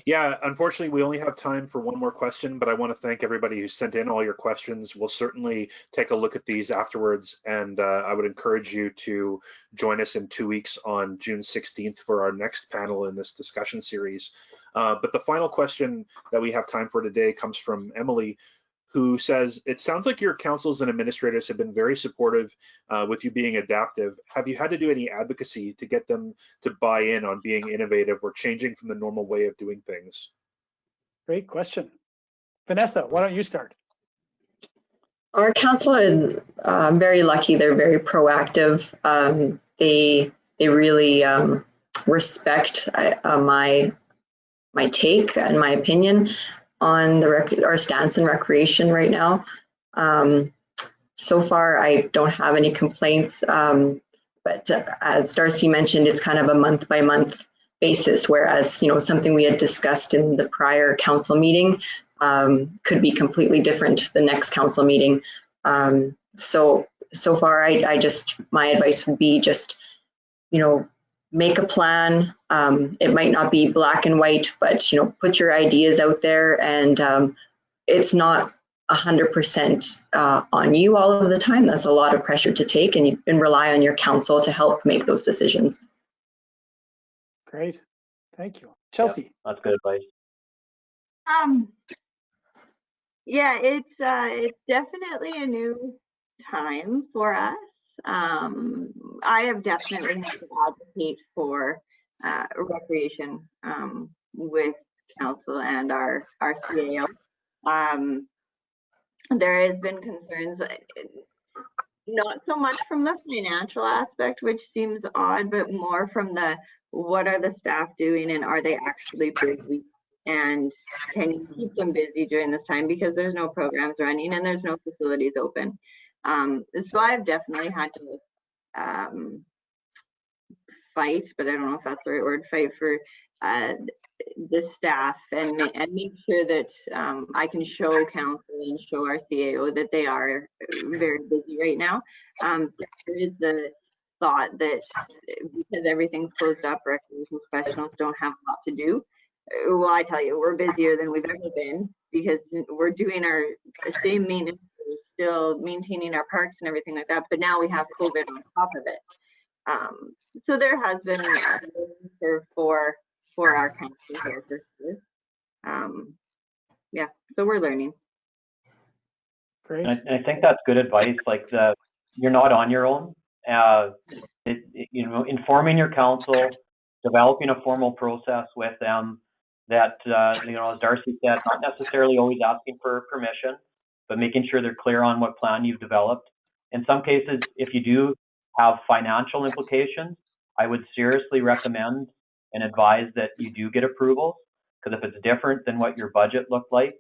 Speaker 1: Yeah, unfortunately, we only have time for one more question, but I want to thank everybody who sent in all your questions. We'll certainly take a look at these afterwards, and I would encourage you to join us in 2 weeks on June 16th for our next panel in this discussion series. But the final question that we have time for today comes from Emily, who says, it sounds like your councils and administrators have been very supportive with you being adaptive. Have you had to do any advocacy to get them to buy in on being innovative or changing from the normal way of doing things?
Speaker 2: Great question. Vanessa, why don't you start?
Speaker 5: Our council is very lucky. They're very proactive. They really respect my take and my opinion on our stance in recreation right now. So far, I don't have any complaints, but as Darcy mentioned, it's kind of a month-by-month basis, whereas, you know, something we had discussed in the prior council meeting could be completely different the next council meeting. So far, my advice would be just, you know, make a plan. It might not be black and white, but, you know, put your ideas out there, and it's not 100% on you all of the time. That's a lot of pressure to take, and you can rely on your council to help make those decisions.
Speaker 2: Great, thank you. Chelsea.
Speaker 3: Yeah, that's good advice.
Speaker 4: Yeah, it's definitely a new time for us. I have definitely had to advocate for recreation with council and our CAO. There has been concerns, not so much from the financial aspect, which seems odd, but more from the, what are the staff doing and are they actually busy? And can you keep them busy during this time, because there's no programs running and there's no facilities open. So I've definitely had to fight, but I don't know if that's the right word, fight for the staff and make sure that I can show council and show our CAO that they are very busy right now. There is the thought that because everything's closed up, recreation professionals don't have a lot to do. Well, I tell you, we're busier than we've ever been, because we're doing our same maintenance, we're still maintaining our parks and everything like that, but now we have COVID on top of it. So there has been a learning curve for our council here for sure. Yeah, so we're learning.
Speaker 2: Great.
Speaker 3: I think that's good advice. Like, you're not on your own. You know, informing your council, developing a formal process with them. That you know, as Darcy said, not necessarily always asking for permission, but making sure they're clear on what plan you've developed. In some cases, if you do have financial implications, I would seriously recommend and advise that you do get approvals, because if it's different than what your budget looked like,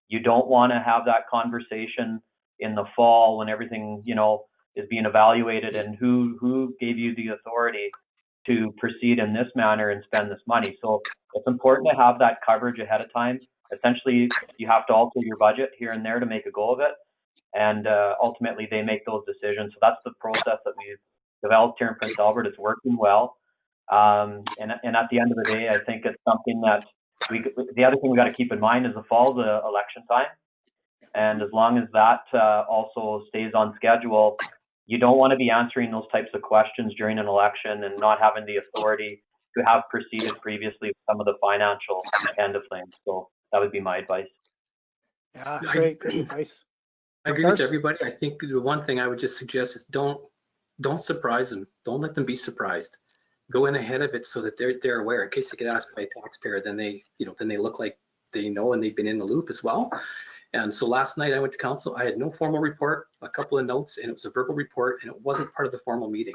Speaker 3: you don't want to have that conversation in the fall when everything, you know, is being evaluated, and who gave you the authority to proceed in this manner and spend this money. So it's important to have that coverage ahead of time. Essentially, you have to alter your budget here and there to make a go of it, and ultimately they make those decisions. So that's the process that we've developed here in Prince Albert. It's working well, and at the end of the day, I think it's something that the other thing we got to keep in mind is the fall's the election time, and as long as that also stays on schedule, you don't want to be answering those types of questions during an election and not having the authority to have proceeded previously with some of the financial end of things. So that would be my advice.
Speaker 2: Yeah, great advice.
Speaker 6: I agree with everybody. I think the one thing I would just suggest is don't surprise them. Don't let them be surprised. Go in ahead of it so that they're aware in case they get asked by a taxpayer. Then they look like they know and they've been in the loop as well. And so last night I went to council. I had no formal report, a couple of notes, and it was a verbal report, and it wasn't part of the formal meeting.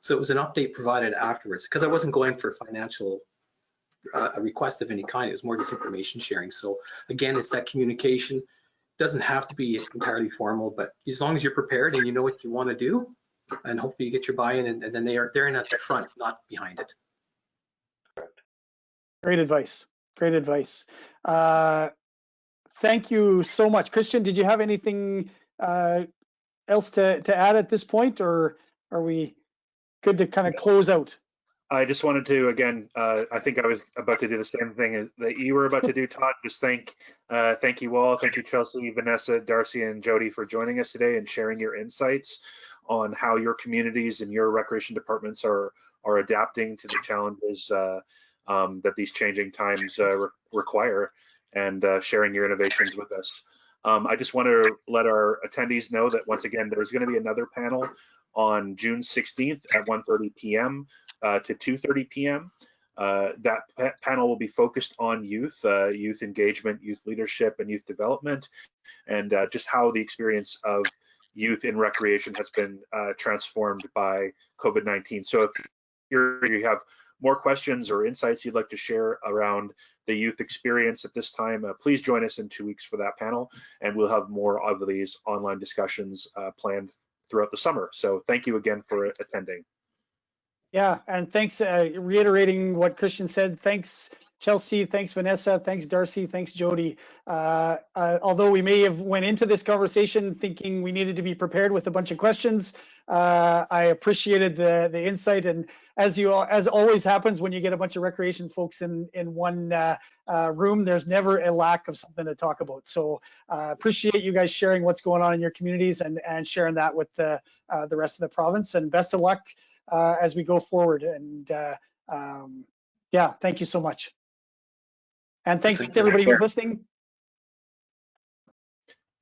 Speaker 6: So it was an update provided afterwards because I wasn't going for financial a request of any kind. It was more just information sharing. So again, it's that communication. It doesn't have to be entirely formal, but as long as you're prepared and you know what you want to do, and hopefully you get your buy-in, and then they're in at the front, not behind it.
Speaker 2: Great advice. Great advice. Thank you so much. Christian, did you have anything else to add at this point, or are we good to kind of close out?
Speaker 1: I just wanted to, again, I think I was about to do the same thing that you were about to do, Todd. Just thank you all. Thank you, Chelsea, Vanessa, Darcy, and Jody for joining us today and sharing your insights on how your communities and your recreation departments are adapting to the challenges that these changing times require, and sharing your innovations with us. I just want to let our attendees know that once again, there's going to be another panel on June 16th at 1:30 p.m. To 2:30 p.m. That panel will be focused on youth engagement, youth leadership, and youth development, and just how the experience of youth in recreation has been transformed by COVID-19. So if you have more questions or insights you'd like to share around the youth experience at this time, please join us in 2 weeks for that panel, and we'll have more of these online discussions planned throughout the summer. So thank you again for attending.
Speaker 2: Yeah, and thanks, reiterating what Christian said, thanks Chelsea, thanks Vanessa, thanks Darcy, thanks Jody. Although we may have went into this conversation thinking we needed to be prepared with a bunch of questions, I appreciated the insight, and as always happens when you get a bunch of recreation folks in one room, there's never a lack of something to talk about. So appreciate you guys sharing what's going on in your communities and sharing that with the rest of the province, and best of luck as we go forward. And yeah, thank you so much. And thanks to everybody who's listening.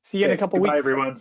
Speaker 2: See you in a couple weeks.
Speaker 1: Goodbye, everyone.